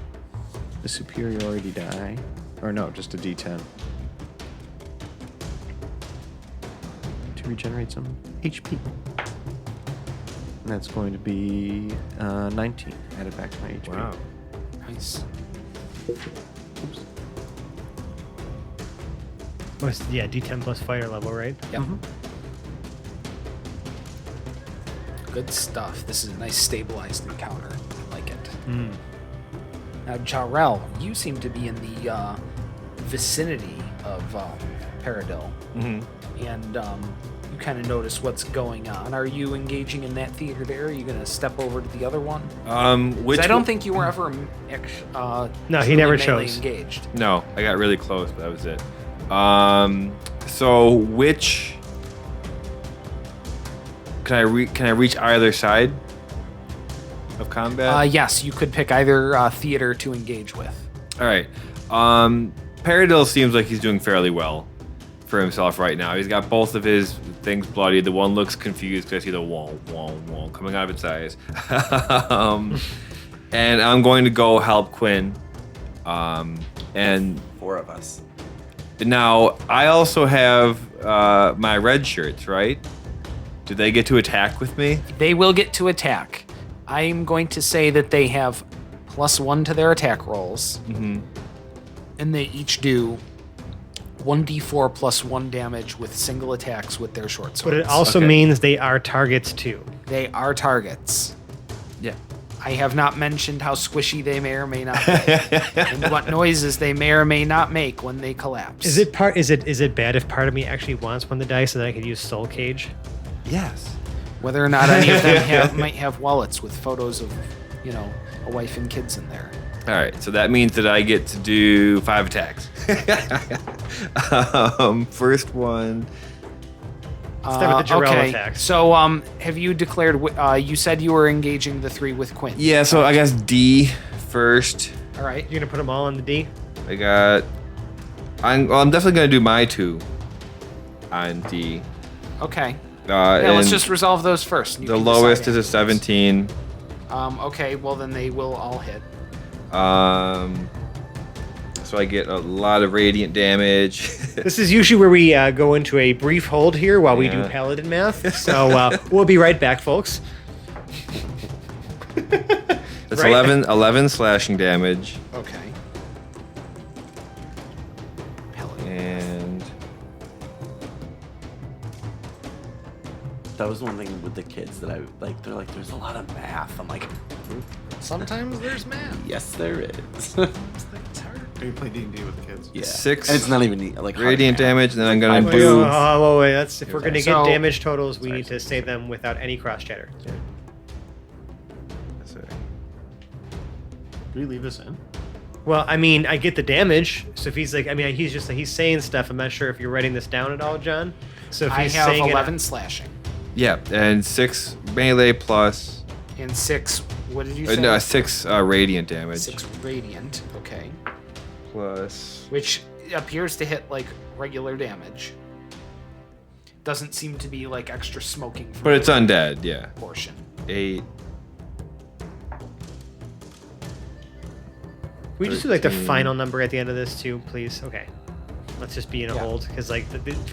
the superiority die, or no, just a D10 to regenerate some HP. And that's going to be 19 added back to my HP. Wow. Nice. Oops. Yeah, D10 plus fire level, right? Yep. Good stuff. This is a nice stabilized encounter. I like it. Now, Jarrell, you seem to be in the vicinity of Paradil, and you kind of notice what's going on. Are you engaging in that theater there? Are you going to step over to the other one? 'Cause Which I don't think you were ever No, he truly never melee chose. engaged. No, I got really close, but that was it. So which can I reach either side of combat? Yes, you could pick either theater to engage with. All right. Paradil seems like he's doing fairly well for himself right now. He's got both of his things bloodied. The one looks confused because I see the wall coming out of its eyes. And I'm going to go help Quinn. And 4 of us. now I also have my red shirts, right? Do they get to attack with me? They will get to attack. I'm going to say that they have +1 to their attack rolls. And they each do 1d4 plus 1 damage with single attacks with their short swords. But it also Okay. means they are targets too. They are targets. Yeah. I have not mentioned how squishy they may or may not be, and what noises they may or may not make when they collapse. Is it bad if part of me actually wants one of the dice so that I could use Soul Cage? Yes. Whether or not any of them might have wallets with photos of, a wife and kids in there. All right, so that means that I get to do 5 attacks. First one. Start with the Jarrell okay. attacks. So, have you declared? You said you were engaging the 3 with Quinn. Yeah, so I guess D first. All right. You're gonna put them all on the D? I got. I'm definitely gonna do my 2 on D. Okay. Yeah, Let's just resolve those first. You the can lowest decide is a 17. Okay. Well, then they will all hit. So I get a lot of radiant damage. This is usually where we go into a brief hold here while we do Yeah. paladin math. So we'll be right back, folks. That's Right. 11 slashing damage, Okay. and That was one thing with the kids that I like. They're like, "There's a lot of math." I'm like, Sometimes there's math. "Yes, there is." It's hard. You play D&D with kids. Yeah. 6 And it's not even like hard radiant math. damage, and then I'm gonna Wait, do. wait, that's if we're gonna So- get damage totals, we need to say them without any cross chatter. Sorry. Do we leave this in? Well, I mean, I get the damage. So if he's like, I mean, he's saying stuff. I'm not sure if you're writing this down at all, John. So if I he's have saying 11 slashing Yeah, and 6 melee plus and 6. What did you say? 6 radiant damage 6 radiant. Okay. plus. Which appears to hit like regular damage. Doesn't seem to be like extra smoking. From But it's the undead, yeah. portion. 8. we just do like the 13. final number at the end of this too, please? Okay. Let's just be in a Yeah. hold because like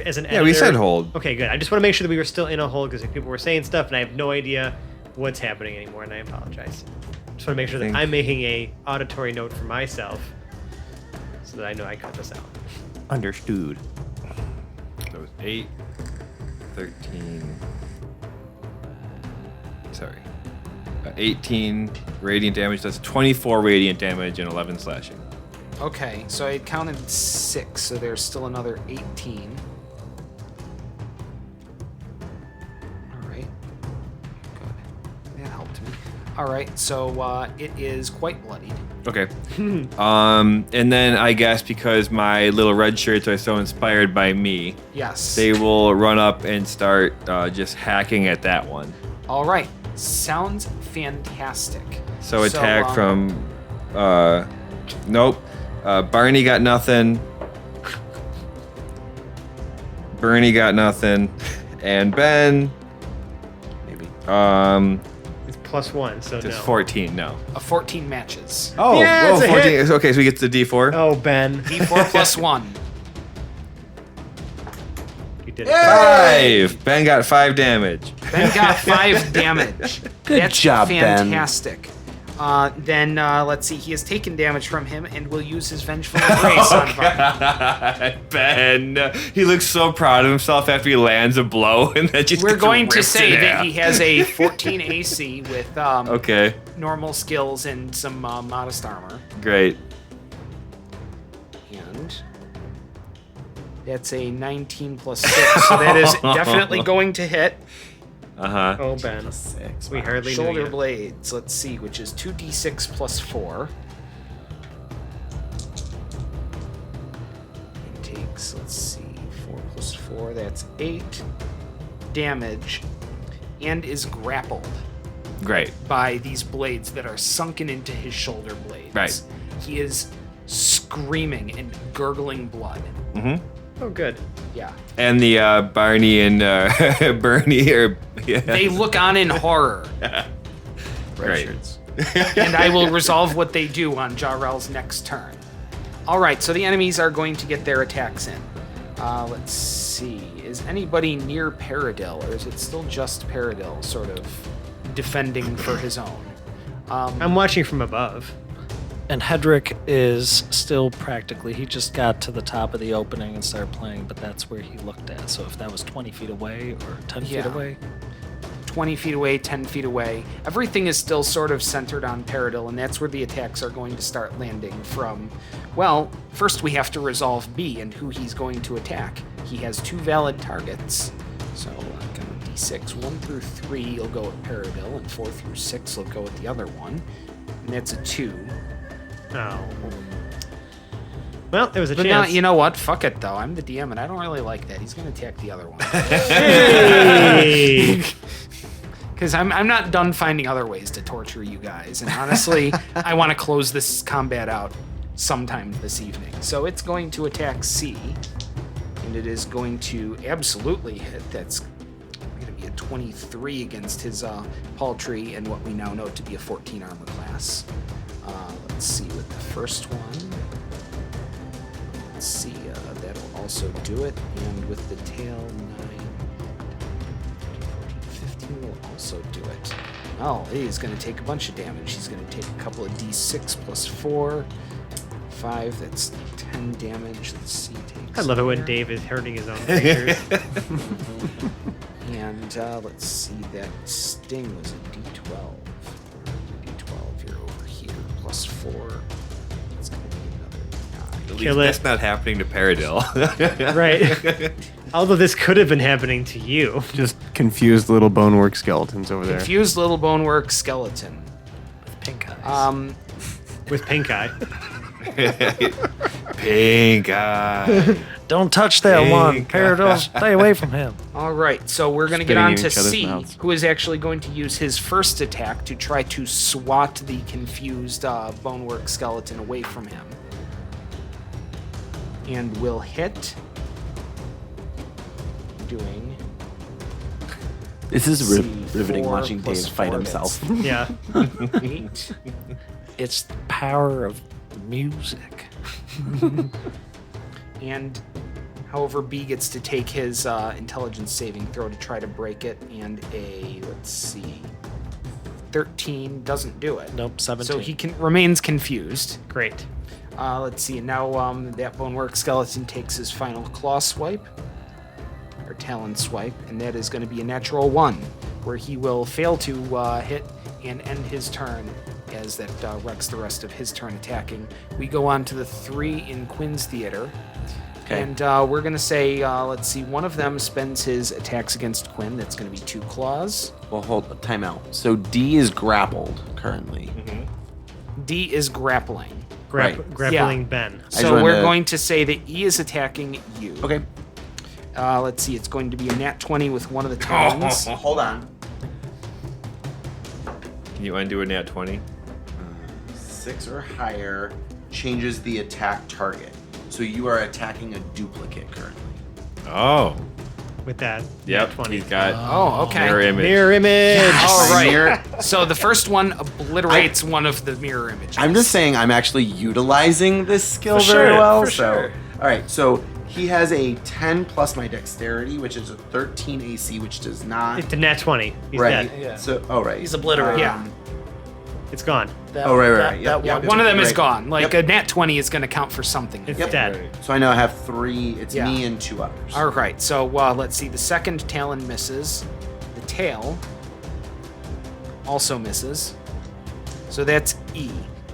as an Yeah, we editor- said hold. Okay, good. I just want to make sure that we were still in a hold because people were saying stuff and I have no idea what's happening anymore, and I apologize. Just want to make sure that Think- I'm making a auditory note for myself so that I know I cut this out. Understood. That was 8, 13. Sorry. 18 radiant damage. That's 24 radiant damage and 11 slashing. Okay, so I counted 6, so there's still another 18. Alright. Good. That helped me. Alright, so it is quite bloodied. Okay. And then I guess because my little red shirts are so inspired by me, Yes. they will run up and start just hacking at that one. Alright. Sounds fantastic. So attack from, nope. Barney got nothing. Bernie got nothing. And Ben, Maybe. It's +1, so just no. 14, no. A 14 matches. Oh, Yeah, whoa, it's a 14. hit. Okay, so we get to D4. Oh, Ben. D4 plus 1. You did it. 5. Ben got 5 damage. Ben got 5 damage. Good That's job, Ben. fantastic. Then let's see. He has taken damage from him and will use his vengeful embrace on Barney. Ben, he looks so proud of himself after he lands a blow, and then just We're gets going to ripped say in that half. he has a 14 AC with Okay, normal skills and some modest armor. great. And that's a 19 plus 6, so that is definitely going to hit. Uh-huh. Oh, Ben. 6. We hardly knew Shoulder you. blades, let's see, which is 2d6 plus 4. It takes, let's see, 4 plus 4, that's 8 damage, and is grappled Great. by these blades that are sunken into his shoulder blades. Right. He is screaming and gurgling blood. Mm-hmm. Oh, good. Yeah. And the Barney and Bernie are... Yeah. They look on in horror, Great. Shirts. and I will resolve what they do on Jarrell's next turn. All right, so the enemies are going to get their attacks in. Let's see. Is anybody near Paradil, or is it still just Paradil sort of defending for his own? I'm watching from above. And Hedrick is still practically, he just got to the top of the opening and started playing, but that's where he looked at. So if that was 20 feet away or 10 feet Yeah. away. 20 feet away, 10 feet away. Everything is still sort of centered on Paradil, and that's where the attacks are going to start landing from. Well, first we have to resolve B and who he's going to attack. He has 2 valid targets. So, like on a D6, 1 through 3 you'll go with Paradil, and 4 through 6 you'll go with the other one. And that's a 2. Oh. Well, there was a But now, chance. you know what? Fuck it, though. I'm the DM, and I don't really like that. He's going to attack the other one. Hey! Because I'm not done finding other ways to torture you guys. And honestly, I want to close this combat out sometime this evening. So it's going to attack C. And it is going to absolutely hit. That's going to be a 23 against his paltry and what we now know to be a 14 armor class. Let's see with the first one. Let's see, that'll also do it. And with the tail, 9, 14, 15 will also do it. Oh, he's going to take a bunch of damage. He's going to take a couple of d6 plus 4. 5, that's 10 damage. Let's see. I love it when Dave is hurting his own fingers. And let's see, that sting was a d12. D12, you're over here, plus 4. It's going to be another 9. At least Kill it. that's not happening to Paradil. Right. Although this could have been happening to you. Just confused little bonework skeletons over there. Confused little bonework skeleton. With pink eyes. With pink eye. Pink eye. Don't touch that one. Pink Paradil, stay away from him. All right, so we're going to get Spitting on in to each other's C, mouths. who is actually going to use his first attack to try to swat the confused bonework skeleton away from him. And will hit. Doing. This is C, riveting 4 watching plus Dave fight 4, himself. Yeah. 8. It's the power of music. And however, B gets to take his intelligence saving throw to try to break it, and a, let's see, 13 doesn't do it. Nope, 17. So he remains confused. Great. Let's see, now that bonework skeleton takes his final claw swipe, or talon swipe, and that is going to be a natural 1, where he will fail to hit and end his turn as that wrecks the rest of his turn attacking. We go on to the 3 in Quinn's theater. Okay. And we're going to say, let's see, one of them spends his attacks against Quinn. That's going to be 2 claws. Well, hold time out. So D is grappled currently. D is grappling. Right. Grappling Yeah. Ben. just So wanted we're to- going to say that E is attacking you. Okay. Let's see, it's going to be a nat 20 with one of the talons. Hold on. Can you undo a nat 20? 6 or higher changes the attack target. So you are attacking a duplicate currently. Oh. With that. Yep. 20. He's got Oh, okay. mirror image. Mirror image. All right. Mirror- So the first one obliterates one of the mirror images. I'm just saying I'm actually utilizing this skill For very sure, well. for sure. All right, so he has a 10 plus my dexterity, which is a 13 AC, which does not. It's a nat 20. He's right. dead. Yeah. So, oh, right. He's obliterated. Yeah. It's gone. That- Oh, right. that- Yep, that yep. one- One of them is Right. gone. Like Yep. a nat 20 is going to count for something. It's Yep. dead. So I now have 3. It's Yeah. me and 2 others. All right, so let's see. The second talon misses. The tail also misses. So that's E.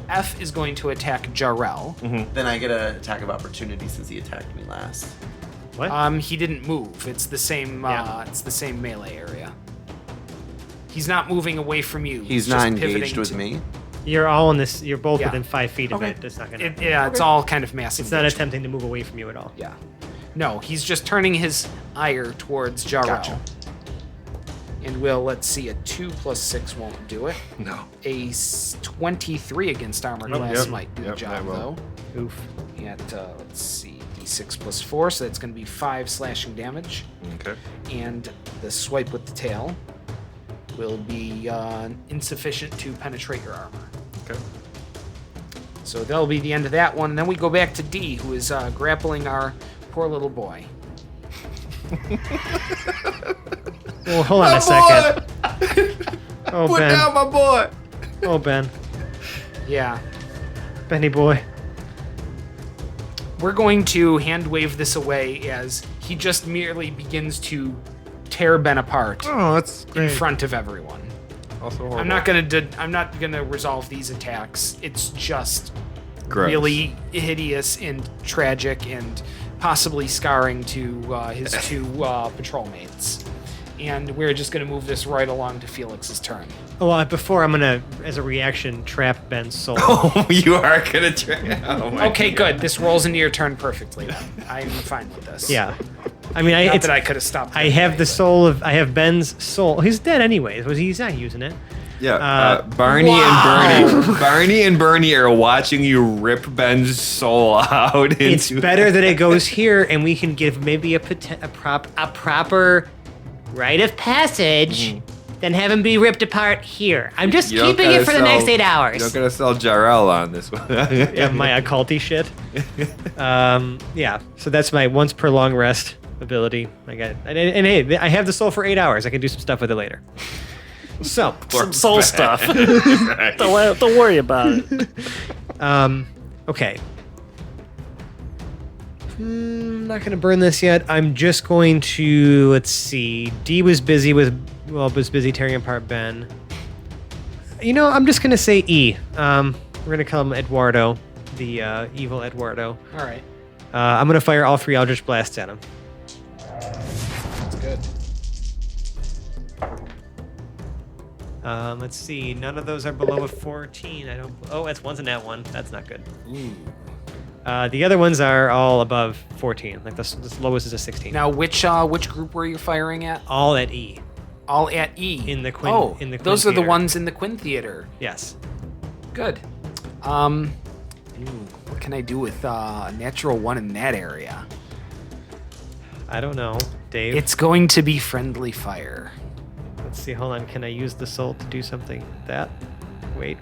F is going to attack Jarrell. Then I get an attack of opportunity since he attacked me last. What? He didn't move. It's the same. Yeah. It's the same melee area. He's not moving away from you. He's just not engaged pivoting with to- me. You're all in this. You're both Yeah. within 5 feet of Okay. it. It's not gonna. Yeah, it's all kind of massive. It's not attempting to move away from you at all. Yeah. No, he's just turning his ire towards Jarrell. Gotcha. And let's see, a 2 plus 6 won't do it. No. A 23 against armor class yep. might do Yep, the that job, will. though. Oof. At, let's see, d6 plus 4, so that's going to be 5 slashing damage. Okay. And the swipe with the tail will be insufficient to penetrate your armor. Okay. So that'll be the end of that one. And then we go back to D, who is grappling our poor little boy. Well, hold on a second. Oh, Put Ben. down my boy. Oh, Ben. Yeah. Benny boy. We're going to hand wave this away as he just merely begins to tear Ben apart Oh, that's in great. front of everyone. Also horrible. I'm not gonna resolve these attacks. It's just Gross. really hideous and tragic and possibly scarring to his 2 patrol mates. And we're just gonna move this right along to Felix's turn. Well, before I'm gonna, as a reaction, trap Ben's soul. Oh, you are gonna try. Oh my Okay, God. good. This rolls into your turn perfectly. Then. I'm fine with this. Yeah. I mean, Not it's, that I could have stopped. I that have anyway, the but- soul of. I have Ben's soul. He's dead anyways. He's not using it. Yeah, Barney and Bernie are watching you rip Ben's soul out. Into It's better that it goes here, and we can give maybe a proper rite of passage than have him be ripped apart here. I'm just You don't keeping it gotta for the sell- next 8 You hours. don't gotta sell Jarrell on this one. Yeah, my occulty shit. Yeah. So that's my once per long rest ability. I got it. And hey, I have the soul for 8 hours. I can do some stuff with it later. So, Some soul stuff. don't worry about it. okay. Not gonna burn this yet. I'm just going to, let's see. D was busy tearing apart Ben. You know, I'm just gonna say E. We're gonna call him Eduardo, the evil Eduardo. All right. I'm gonna fire all 3 Eldritch Blasts at him. That's good. Let's see. None of those are below a 14. Oh, one's a nat 1. That's not good. The other ones are all above 14. Like the lowest is a 16. Now, which group were you firing at? All at E. All at E. In the Quinn- Oh, in the Quinn those are the Theater. ones in the Quinn Theater. Yes. Good. What can I do with a natural 1 in that area? I don't know, Dave. It's going to be friendly fire. Let's see. Hold on. Can I use the soul to do something? Wait.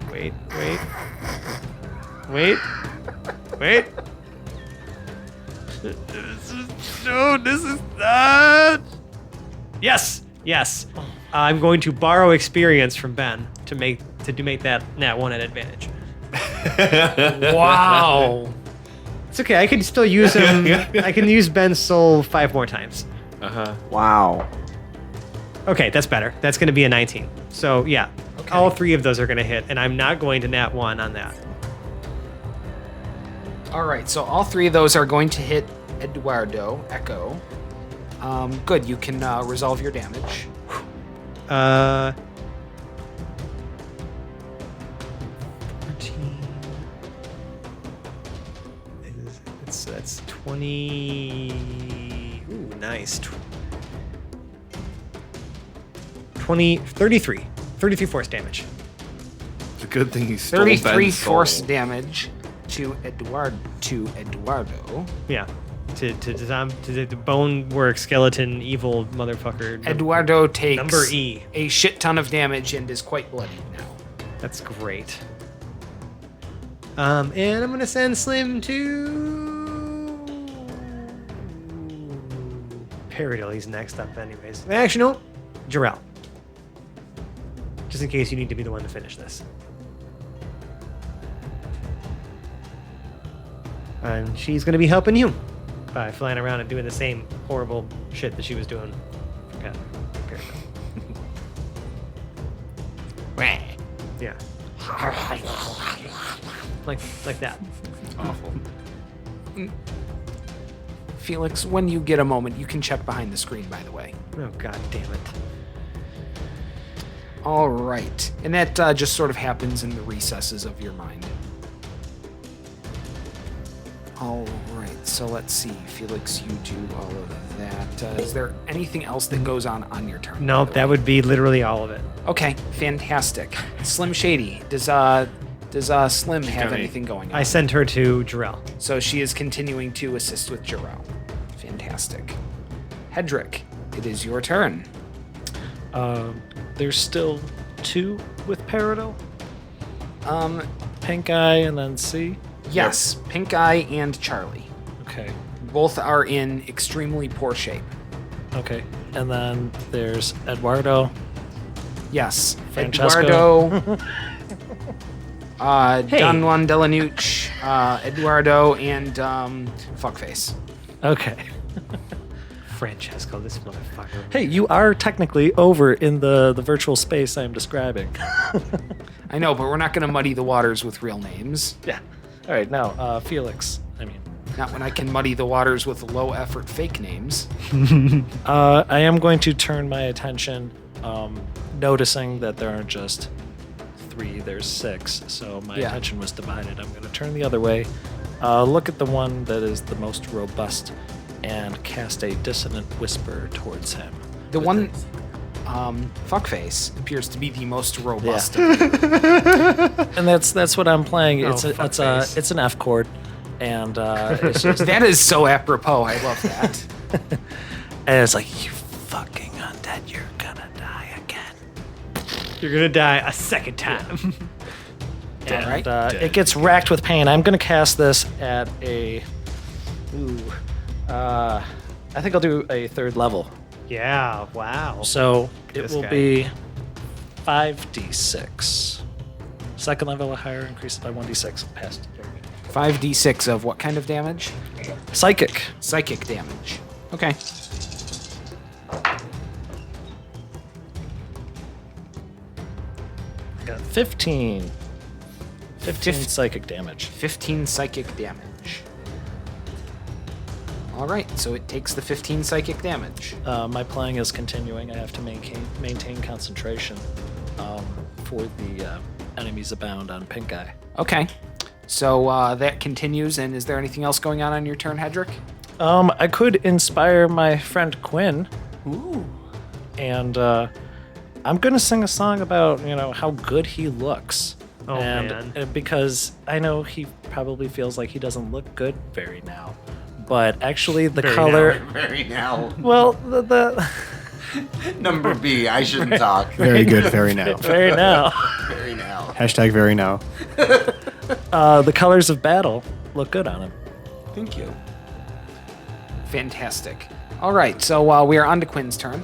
This is not. Yes. I'm going to borrow experience from Ben to make that nat 1 at advantage. Wow. It's okay. I can still use him. I can use Ben's soul 5 more times. Wow. Okay, that's better. That's going to be a 19. So yeah. all 3 of those are going to hit, and I'm not going to nat 1 on that. All right, so all 3 of those are going to hit Eduardo, Echo. Good, you can resolve your damage. 14. That's 20. Ooh, nice. 33 force damage. It's a good thing you stole 33 Ben's soul. force damage to Eduardo. Yeah. To the Bonework skeleton evil motherfucker. Eduardo takes Number E. a shit ton of damage and is quite bloodied now. That's great. And I'm gonna send Slim to Peridot. He's next up, anyways. Actually, no, Jarrell. Just in case you need to be the one to finish this. And she's gonna be helping you by flying around and doing the same horrible shit that she was doing. Yeah. Yeah. Like that. Awful. Felix, when you get a moment, you can check behind the screen, by the way. Oh, god damn it. All right. And that just sort of happens in the recesses of your mind. All right. So let's see. Felix, you do all of that. Is there anything else that goes on your turn? No, by the that way? would be literally all of it. Okay, fantastic. Slim Shady, does Slim have anything going on? I sent her to Jarrell. So she is continuing to assist with Jarrell. Fantastic. Hedrick, it is your turn. There's still 2 with Peridot. Pink Eye and then C. Yes, Pink Eye and Charlie. Okay. Both are in extremely poor shape. Okay. And then there's Eduardo. Yes, Francesco. Eduardo, Don Juan Delanucci, Eduardo, and Fuckface. Okay. Francesco, this motherfucker. Hey, you are technically over in the virtual space I'm describing. I know, but we're not going to muddy the waters with real names. Yeah. All right, now, Felix. Not when I can muddy the waters with low-effort fake names. I am going to turn my attention, noticing that there aren't just 3, there's 6, so my attention was divided. I'm going to turn the other way, look at the one that is the most robust, and cast a dissonant whisper towards him. The one, Fuckface, appears to be the most robust. Yeah. And that's what I'm playing. Oh, It's an F chord. And it's just, That is so apropos. I love that. and it's like, you fucking undead, you're gonna die again. You're gonna die a second time. And right. it gets racked with pain. I'm gonna cast this at a. I think I'll do a 3rd level. Yeah, wow. So it This will guy. be 5d6. 2nd level or higher increases by 1d6 past. 5d6 of what kind of damage? Psychic. Psychic damage. Okay. Got 15. 15 psychic damage. 15 psychic damage. All right, so it takes the 15 psychic damage. My playing is continuing. I have to maintain concentration for the enemies abound on Pink Eye. Okay. So that continues, and is there anything else going on your turn, Hedrick? I could inspire my friend Quinn. Ooh. And I'm gonna sing a song about how good he looks. Oh, man. Because I know he probably feels like he doesn't look good very now, but actually the Very color. Very now. Well, the Number B. I shouldn't talk. Very good, very now. very now. Very now. Hashtag very now. The colors of battle look good on him. Thank you. Fantastic. All right, so we are on to Quinn's turn.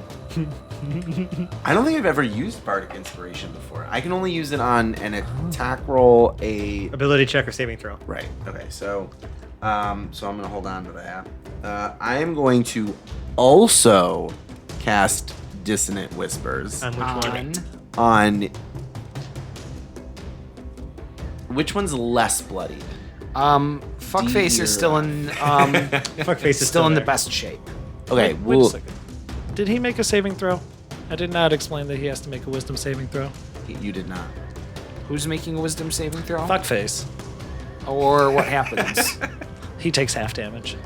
I don't think I've ever used Bardic Inspiration before. I can only use it on an attack roll, Ability check or saving throw. Right. Okay. So I'm gonna hold on to that. I am going to also cast Dissonant Whispers On which one? On on Which one's less bloodied? Fuckface is still in Fuckface is still in the there. best shape. Okay, Wait a second. Did he make a saving throw? I did not explain that he has to make a wisdom saving throw. You did not. Who's making a wisdom saving throw? Fuckface. Or what happens? He takes half damage.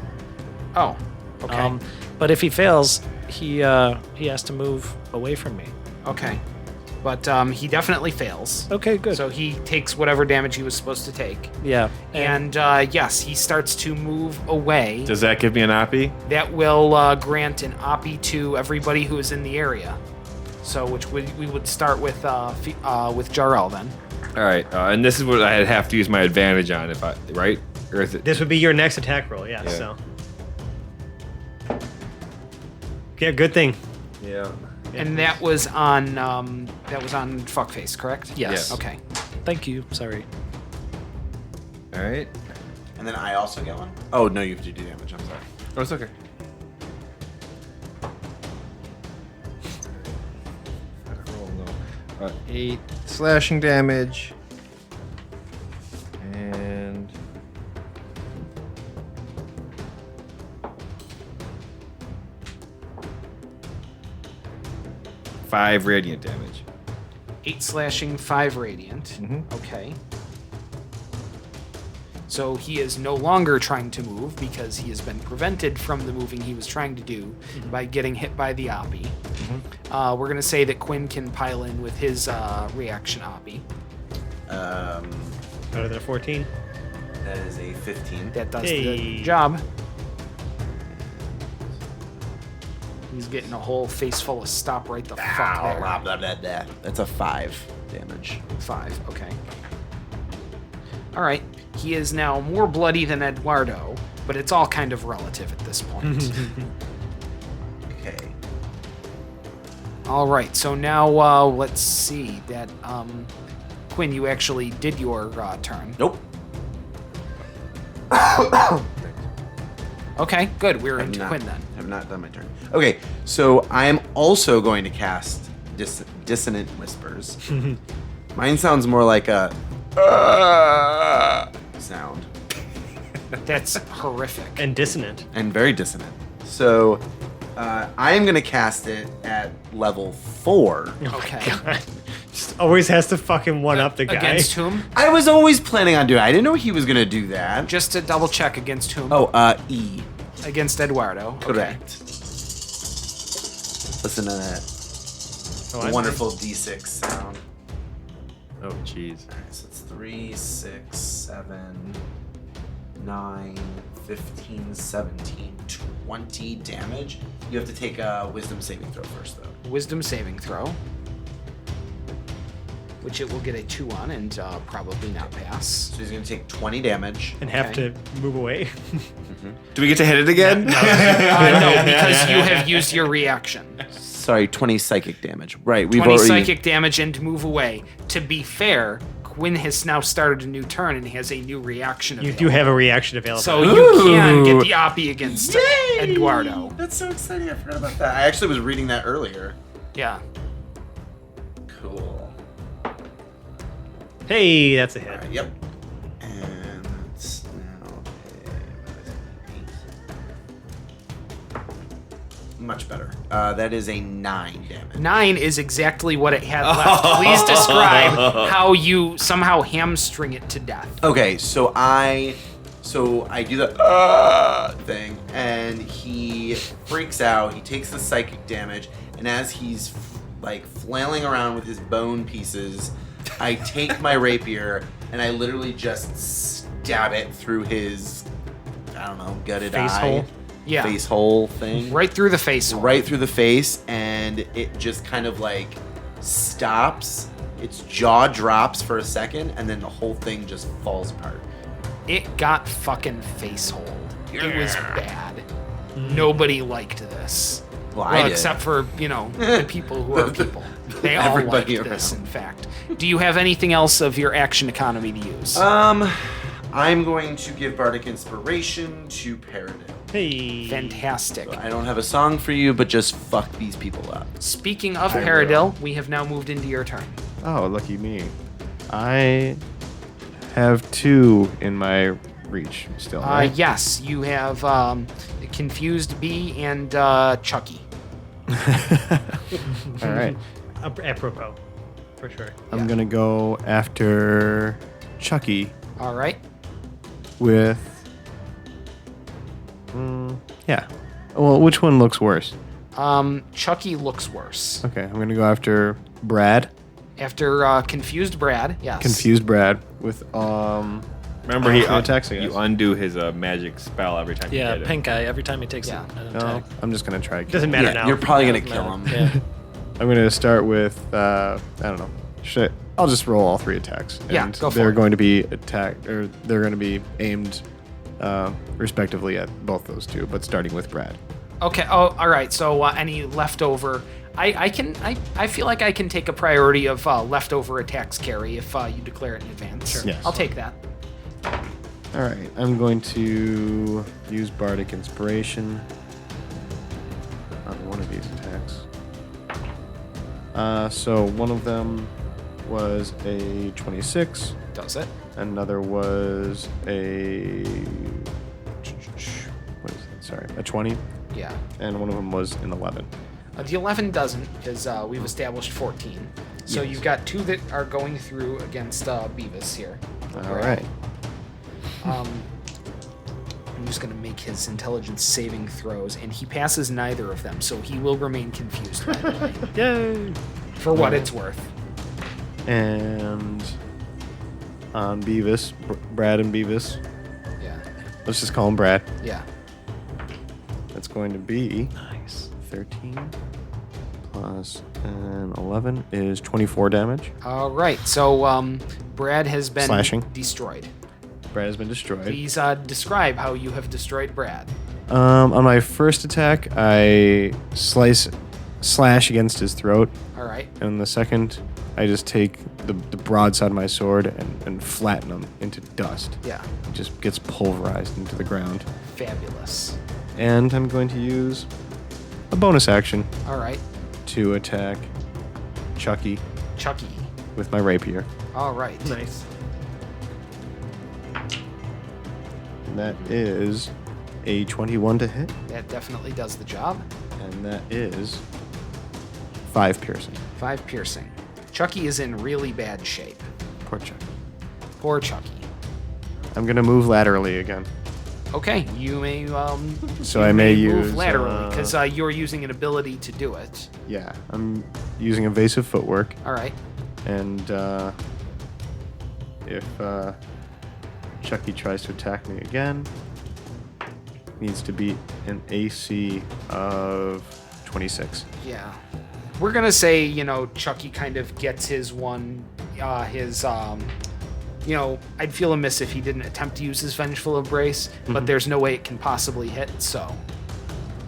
Oh, okay. But if he fails, he has to move away from me. Okay. But he definitely fails. Okay, good. So he takes whatever damage he was supposed to take. yeah, And yes, he starts to move away. Does that give me an oppie? That will grant an oppie to everybody who is in the area. So which we would start with Jarrell then. All right, and this is what I'd have to use my advantage on, right? Or is it? This would be your next attack roll, yeah. Yeah. So. Yeah, good thing. Yeah. And that was on Fuckface, correct? Yes. Okay. thank you. Sorry. All right. And then I also get one? Oh, no, you have to do damage. I'm sorry. Oh, it's okay. Roll low. 8 slashing damage. And 5 radiant damage. 8 slashing, 5 radiant. Mhm. Okay. So he is no longer trying to move because he has been prevented from the moving he was trying to do by getting hit by the oppie. We're going to say that Quinn can pile in with his reaction oppie. Better than a 14. That is a 15. That does Hey. the job. He's getting a whole face full of stop right the fuck there. Blah, blah, blah, blah. That's a 5 damage. 5, okay. Alright, he is now more bloody than Eduardo, but it's all kind of relative at this point. Okay. Alright, so now let's see. That Quinn, you actually did your turn. Nope. Okay, good. We're Have into not- Quinn then. Have not done my turn. Okay, so I am also going to cast Dissonant Whispers. Mine sounds more like a sound That's horrific. And dissonant. and very dissonant. So I am going to cast it at level 4. Okay. Just always has to fucking one up the guy. Against whom? I was always planning on doing it. I didn't know he was going to do that. Just to double check against whom? Oh, E. Against Eduardo. Okay. Correct. Listen to that Oh, I- wonderful D6 sound. Oh, jeez. Alright, so it's 3, 6, 7, 9, 15, 17, 20 damage. You have to take a wisdom saving throw first, though. Wisdom saving throw. Which it will get a 2 on and probably not pass. So he's going to take 20 damage. And have Okay. to move away. Do we get to hit it again? No, because you have used your reaction. Sorry, 20 psychic damage. Right, we've 20 already... psychic damage and move away. To be fair, Quinn has now started a new turn and has a new reaction You available. do have a reaction available. So you can get the oppie against Eduardo. That's so exciting. I forgot about that. I actually was reading that earlier. Yeah. Cool. Hey, that's a hit. Alright, yep. And that's now much better. That is a 9 damage. 9 is exactly what it had left. Please describe how you somehow hamstring it to death. Okay, so I do the thing, and he freaks out. He takes the psychic damage, and as he's like flailing around with his bone pieces, I take my rapier and I literally just stab it through his, I don't know, gutted Face eye, hole? Yeah. face hole thing, Right through the face. hole. right through the face, and it just kind of like stops. Its jaw drops for a second, and then the whole thing just falls apart. It got fucking face holed. It was bad. Nobody liked this. Well, I did. except for, the people who are people. They all Everybody liked this, around. in fact. Do you have anything else of your action economy to use? I'm going to give Bardic Inspiration to Paradise. Hey. Fantastic. I don't have a song for you, but just fuck these people up. Speaking of I will. Paradil, we have now moved into your turn. Oh, lucky me. I have 2 in my reach still, right? Yes, you have Confused Bee and Chucky. All right. Apropos, for sure. I'm going to go after Chucky All right. with... yeah. Well, which one looks worse? Chucky looks worse. Okay, I'm going to go after Brad. After Confused Brad, yes. Confused Brad with... Remember, Three attacks, I guess. you undo his magic spell every time you Yeah, hit it. pink eye every time he takes Yeah. an No, attack. I'm just going to try. Doesn't matter Yeah, now. you're probably gonna Doesn't kill him. matter. Yeah. I'm going to start with, I don't know. I'll just roll all 3 attacks. Yeah, and go for they're it. going to be attacked, or they're going to be aimed respectively at both those 2, but starting with Brad. Okay. Oh, all right. So any leftover, I feel like I can take a priority of leftover attacks carry if you declare it in advance. Sure. Yes. I'll take that. All right, I'm going to use Bardic Inspiration on one of these attacks. So one of them was a 26. Does it? Another was a what is it? Sorry, a 20, Yeah. and one of them was an 11. The 11 doesn't because we've established 14. So Yes. you've got 2 that are going through against Beavis here. All right. I'm just going to make his intelligence saving throws, and he passes neither of them, so he will remain confused, by the way, Yay! for what it's worth. And on Beavis, Brad and Beavis. Yeah. Let's just call him Brad. Yeah. That's going to be Nice. 13 plus an 11 is 24 damage. All right. So Brad has been Slashing. destroyed. Brad has been destroyed. Please describe how you have destroyed Brad. On my first attack, I slash against his throat, All right. and on the second, I just take the broadside of my sword and flatten him into dust. Yeah. It just gets pulverized into the ground. Fabulous. And I'm going to use a bonus action All right. to attack Chucky Chucky. with my rapier. All right. Nice. And that is a 21 to hit, That definitely does the job. and that is 5 piercing. 5 piercing. Chucky is in really bad shape. Poor Chucky. Poor Chucky. I'm going to move laterally again. Okay, you may So I may move use, laterally because you're using an ability to do it. Yeah, I'm using evasive footwork, All right. and if Chucky tries to attack me again, needs to beat an AC of 26. Yeah. We're gonna say, Chucky kind of gets his I'd feel amiss if he didn't attempt to use his Vengeful Embrace, but there's no way it can possibly hit, so.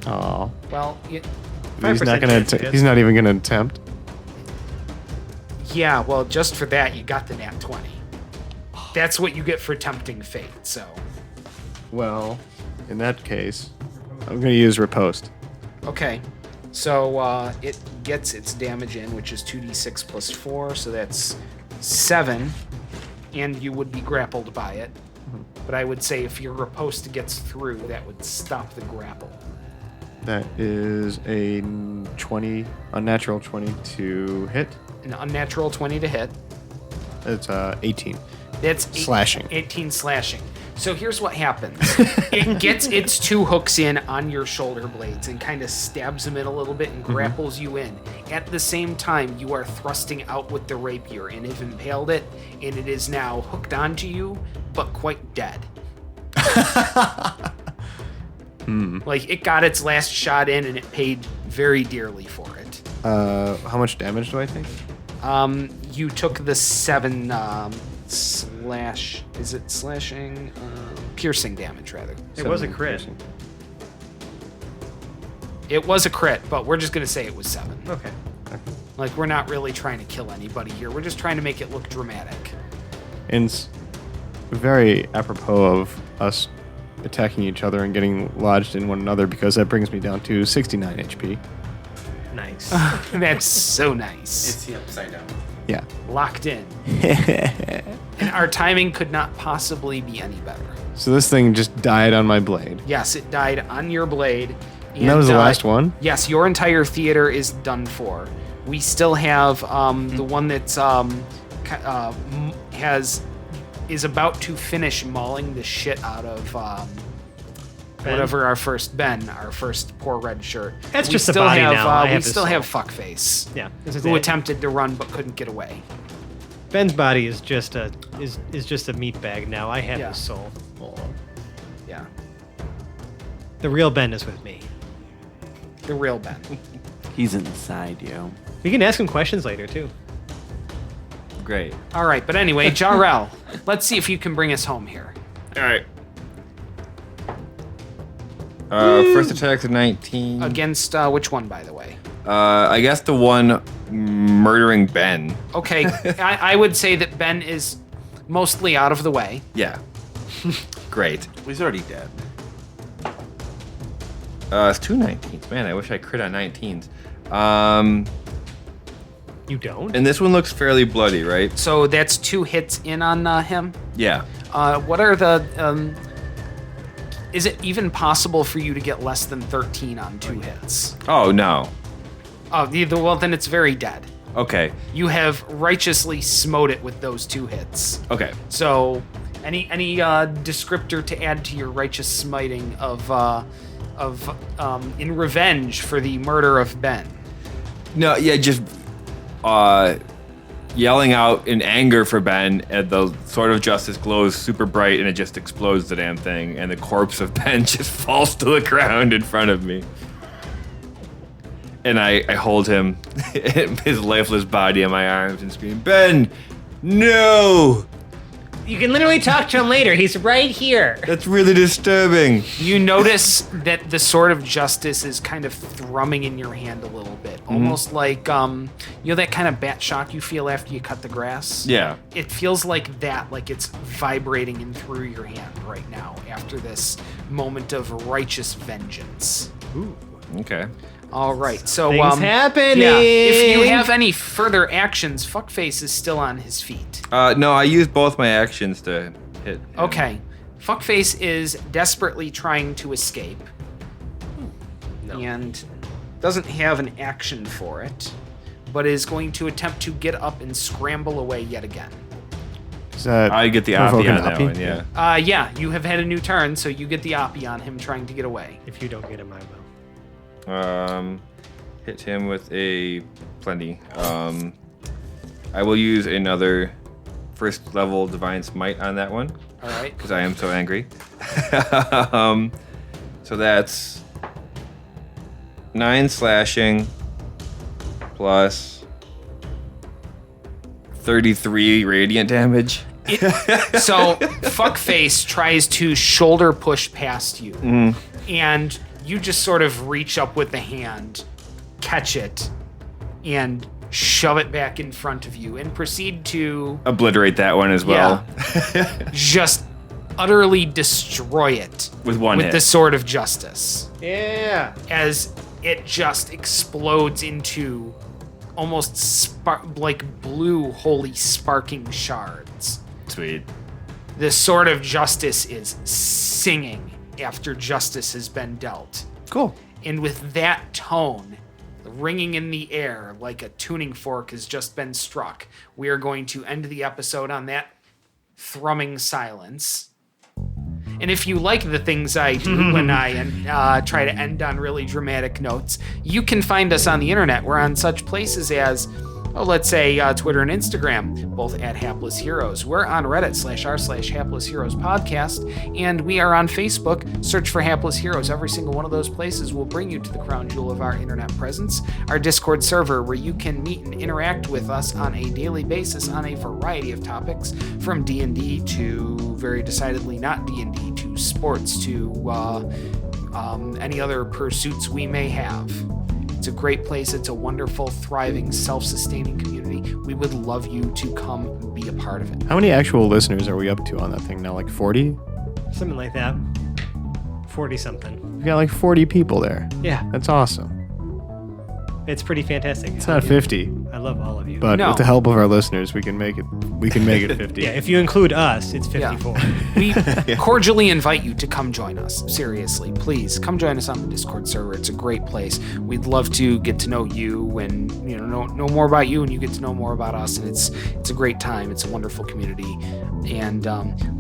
Oh, Well, he's 5% not gonna. chance it hits. He's not even gonna attempt. yeah, well, just for that, you got the nat 20. That's what you get for tempting fate, so. Well, in that case, I'm gonna use riposte. Okay. So it gets its damage in, which is 2d6 plus 4, so that's 7, and you would be grappled by it. But I would say if your riposte gets through, that would stop the grapple. That is a unnatural 20 to hit. An unnatural 20 to hit. It's 18. That's Slashing. 18 slashing. So here's what happens. It gets its 2 hooks in on your shoulder blades and kind of stabs them in a little bit and grapples you in. At the same time, you are thrusting out with the rapier and have impaled it, and it is now hooked onto you, but quite dead. Like, it got its last shot in, and it paid very dearly for it. How much damage do I take? You took the 7 slash... Is it slashing? Piercing damage, rather. It was a 7 crit. piercing. It was a crit, but we're just going to say it was 7. Okay. Like, we're not really trying to kill anybody here. We're just trying to make it look dramatic. And it's very apropos of us attacking each other and getting lodged in one another, because that brings me down to 69 HP. Nice. That's so nice. It's the upside down. Yeah. Locked in. And our timing could not possibly be any better. So this thing just died on my blade. Yes, it died on your blade. And that was the last one? Yes, your entire theater is done for. We still have the one that's is about to finish mauling the shit out of whatever our first poor red shirt. That's We just a still body have, now. I we have to still have solve. Fuckface, Yeah. This is who it. attempted to run but couldn't get away. Ben's body is just a meat bag now. I have Yeah. his soul. Yeah, The real Ben is with me. the real Ben. He's inside you. We can ask him questions later too. Great. All right, but anyway, Jarrell, let's see if you can bring us home here. All right. First attack's a 19. Against which one, by the way? I guess the one murdering Ben. Okay, I would say that Ben is mostly out of the way. Yeah. Great. He's already dead. It's 2 19s. Man, I wish I crit on 19s. You don't? And this one looks fairly bloody, right? So that's 2 hits in on him. Yeah. What are the? Is it even possible for you to get less than 13 on 2 hits? Oh, no. Oh, well then it's very dead. Okay. You have righteously smote it with those 2 hits. Okay. So, any descriptor to add to your righteous smiting of in revenge for the murder of Ben? No, yeah, just yelling out in anger for Ben, and the sword of justice glows super bright, and it just explodes the damn thing, and the corpse of Ben just falls to the ground in front of me. And I hold him, his lifeless body in my arms, and scream, Ben, no! You can literally talk to him later. He's right here. That's really disturbing. You notice that the sword of justice is kind of thrumming in your hand a little bit, almost like you know that kind of bat shock you feel after you cut the grass. Yeah. It feels like that, like it's vibrating in through your hand right now after this moment of righteous vengeance. Okay. All right, so Things happening. Yeah, if you have any further actions, Fuckface is still on his feet. No, I used both my actions to hit him. Okay, Fuckface is desperately trying to escape, and doesn't have an action for it, but is going to attempt to get up and scramble away yet again. Is that I get the provoke oppie an on that oppie? one, yeah. Yeah, you have had a new turn, so you get the oppie on him trying to get away. If you don't get him, I will. Hit him with a plenty. I will use another first level divine smite on that one All right. because I am so angry. So that's 9 slashing plus 33 radiant damage. So Fuckface tries to shoulder push past you, and you just sort of reach up with the hand, catch it, and shove it back in front of you, and proceed to Obliterate that one as well. just utterly destroy it With one with hit. the sword of justice, Yeah. as it just explodes into almost like blue holy sparking shards. Sweet. The sword of justice is singing after justice has been dealt. Cool. And with that tone ringing in the air like a tuning fork has just been struck, we are going to end the episode on that thrumming silence. And if you like the things I do when I try to end on really dramatic notes, you can find us on the internet. We're on such places as, let's say Twitter and Instagram, both at Hapless Heroes. We're on Reddit /r/Hapless Heroes Podcast, and we are on Facebook. Search for Hapless Heroes. Every single one of those places will bring you to the crown jewel of our internet presence, our Discord server, where you can meet and interact with us on a daily basis on a variety of topics, from D&D to very decidedly not D&D, to sports, to any other pursuits we may have. It's a great place. It's a wonderful, thriving, self-sustaining community. We would love you to come be a part of it. How many actual listeners are we up to on that thing now? Like 40? Something like that. 40 something. We've got like 40 people there. Yeah. That's awesome. It's pretty fantastic. It's not 50, I love all of you. but No. with the help of our listeners, we can make it. We can make it 50. yeah, if you include us, it's Yeah. 54. We cordially invite you to come join us. Seriously, please come join us on the Discord server. It's a great place. We'd love to get to know you and know more about you, and you get to know more about us. And it's a great time. It's a wonderful community. And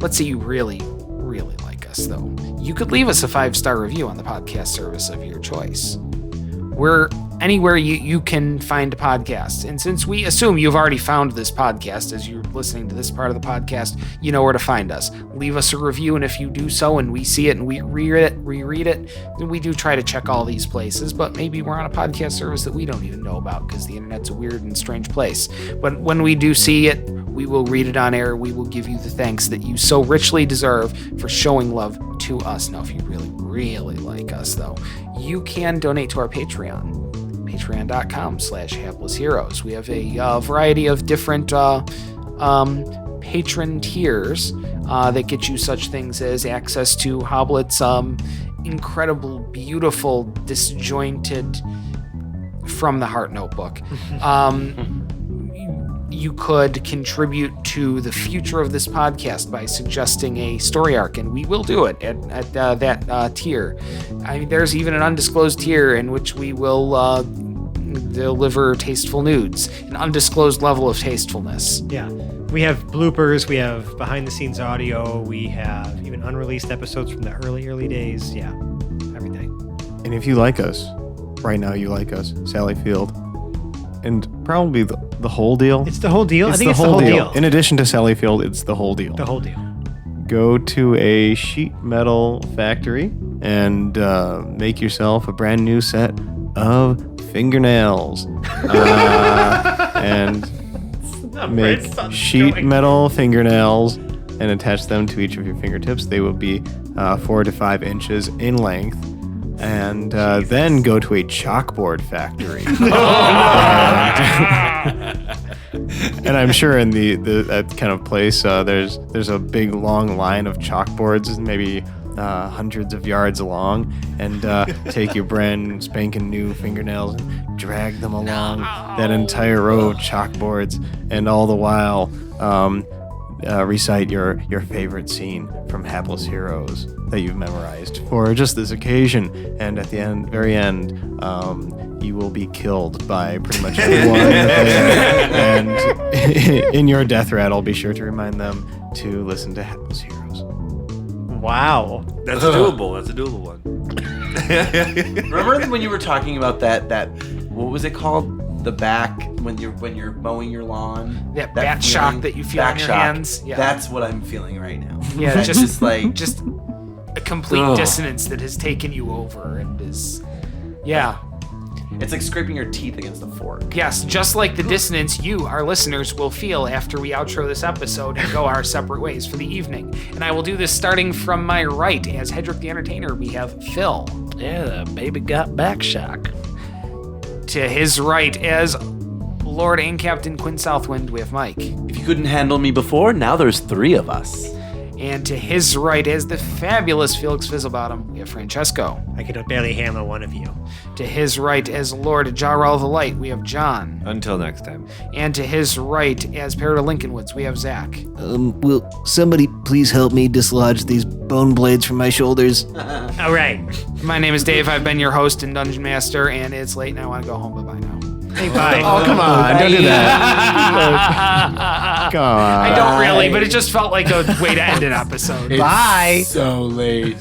let's say you really, really like us, though. You could leave us a 5-star review on the podcast service of your choice. We're anywhere you can find a podcast. And since we assume you've already found this podcast as you're listening to this part of the podcast, you know where to find us. Leave us a review, and if you do so and we see it and we reread it, then we do try to check all these places, but maybe we're on a podcast service that we don't even know about because the internet's a weird and strange place. But when we do see it, we will read it on air. We will give you the thanks that you so richly deserve for showing love to us. Now, if you really, really like us, though, you can donate to our Patreon. Patreon.com/haplessheroes. We have a variety of different patron tiers that get you such things as access to Hoblet's incredible, beautiful, disjointed from the heart notebook. You could contribute to the future of this podcast by suggesting a story arc, and we will do it at that tier. I mean, there's even an undisclosed tier in which we will deliver tasteful nudes, an undisclosed level of tastefulness. Yeah. We have bloopers, we have behind the scenes audio, we have even unreleased episodes from the early days. Yeah. Everything. And if you like us, right now you like us, Sally Field, and probably the whole deal. It's the whole deal? I think it's the whole deal. In addition to Sally Field, it's the whole deal. The whole deal. Go to a sheet metal factory and make yourself a brand new set of fingernails. And make sheet metal fingernails and attach them to each of your fingertips. They will be 4 to 5 inches in length. And then go to a chalkboard factory. And I'm sure in that kind of place, there's a big long line of chalkboards, maybe hundreds of yards long, and take your brand spanking new fingernails and drag them along that entire row of chalkboards, and all the while recite your favorite scene from Hapless Heroes that you've memorized for just this occasion. And at the very end, you will be killed by pretty much everyone there. And in your death rattle, be sure to remind them to listen to Hapless Heroes. Wow. That's doable. That's a doable one. Remember when you were talking about that what was it called? The back when you're mowing your lawn. That bat shock that you feel on your hands. Yeah. That's what I'm feeling right now. Yeah, That's just like just a complete dissonance that has taken you over and is, yeah. it's like scraping your teeth against a fork. Yes, just like the dissonance you, our listeners, will feel after we outro this episode and go our separate ways for the evening. And I will do this starting from my right. As Hedrick the Entertainer, we have Phil. Yeah, the baby got back shock. To his right, as Lord and Captain Quinn Southwind, we have Mike. If you couldn't handle me before, now there's 3 of us. And to his right, as the fabulous Felix Fizzlebottom, we have Francesco. I could barely handle one of you. To his right, as Lord Jarral the Light, we have John. Until next time. And to his right, as Parrot of Lincolnwoods, we have Zach. Will somebody please help me dislodge these bone blades from my shoulders? All right. My name is Dave. I've been your host and Dungeon Master, and it's late and I want to go home. Bye-bye now. Hey, bye. Oh, come on. Don't do that. Come on. I don't really, but it just felt like a way to end an episode. Bye. So late.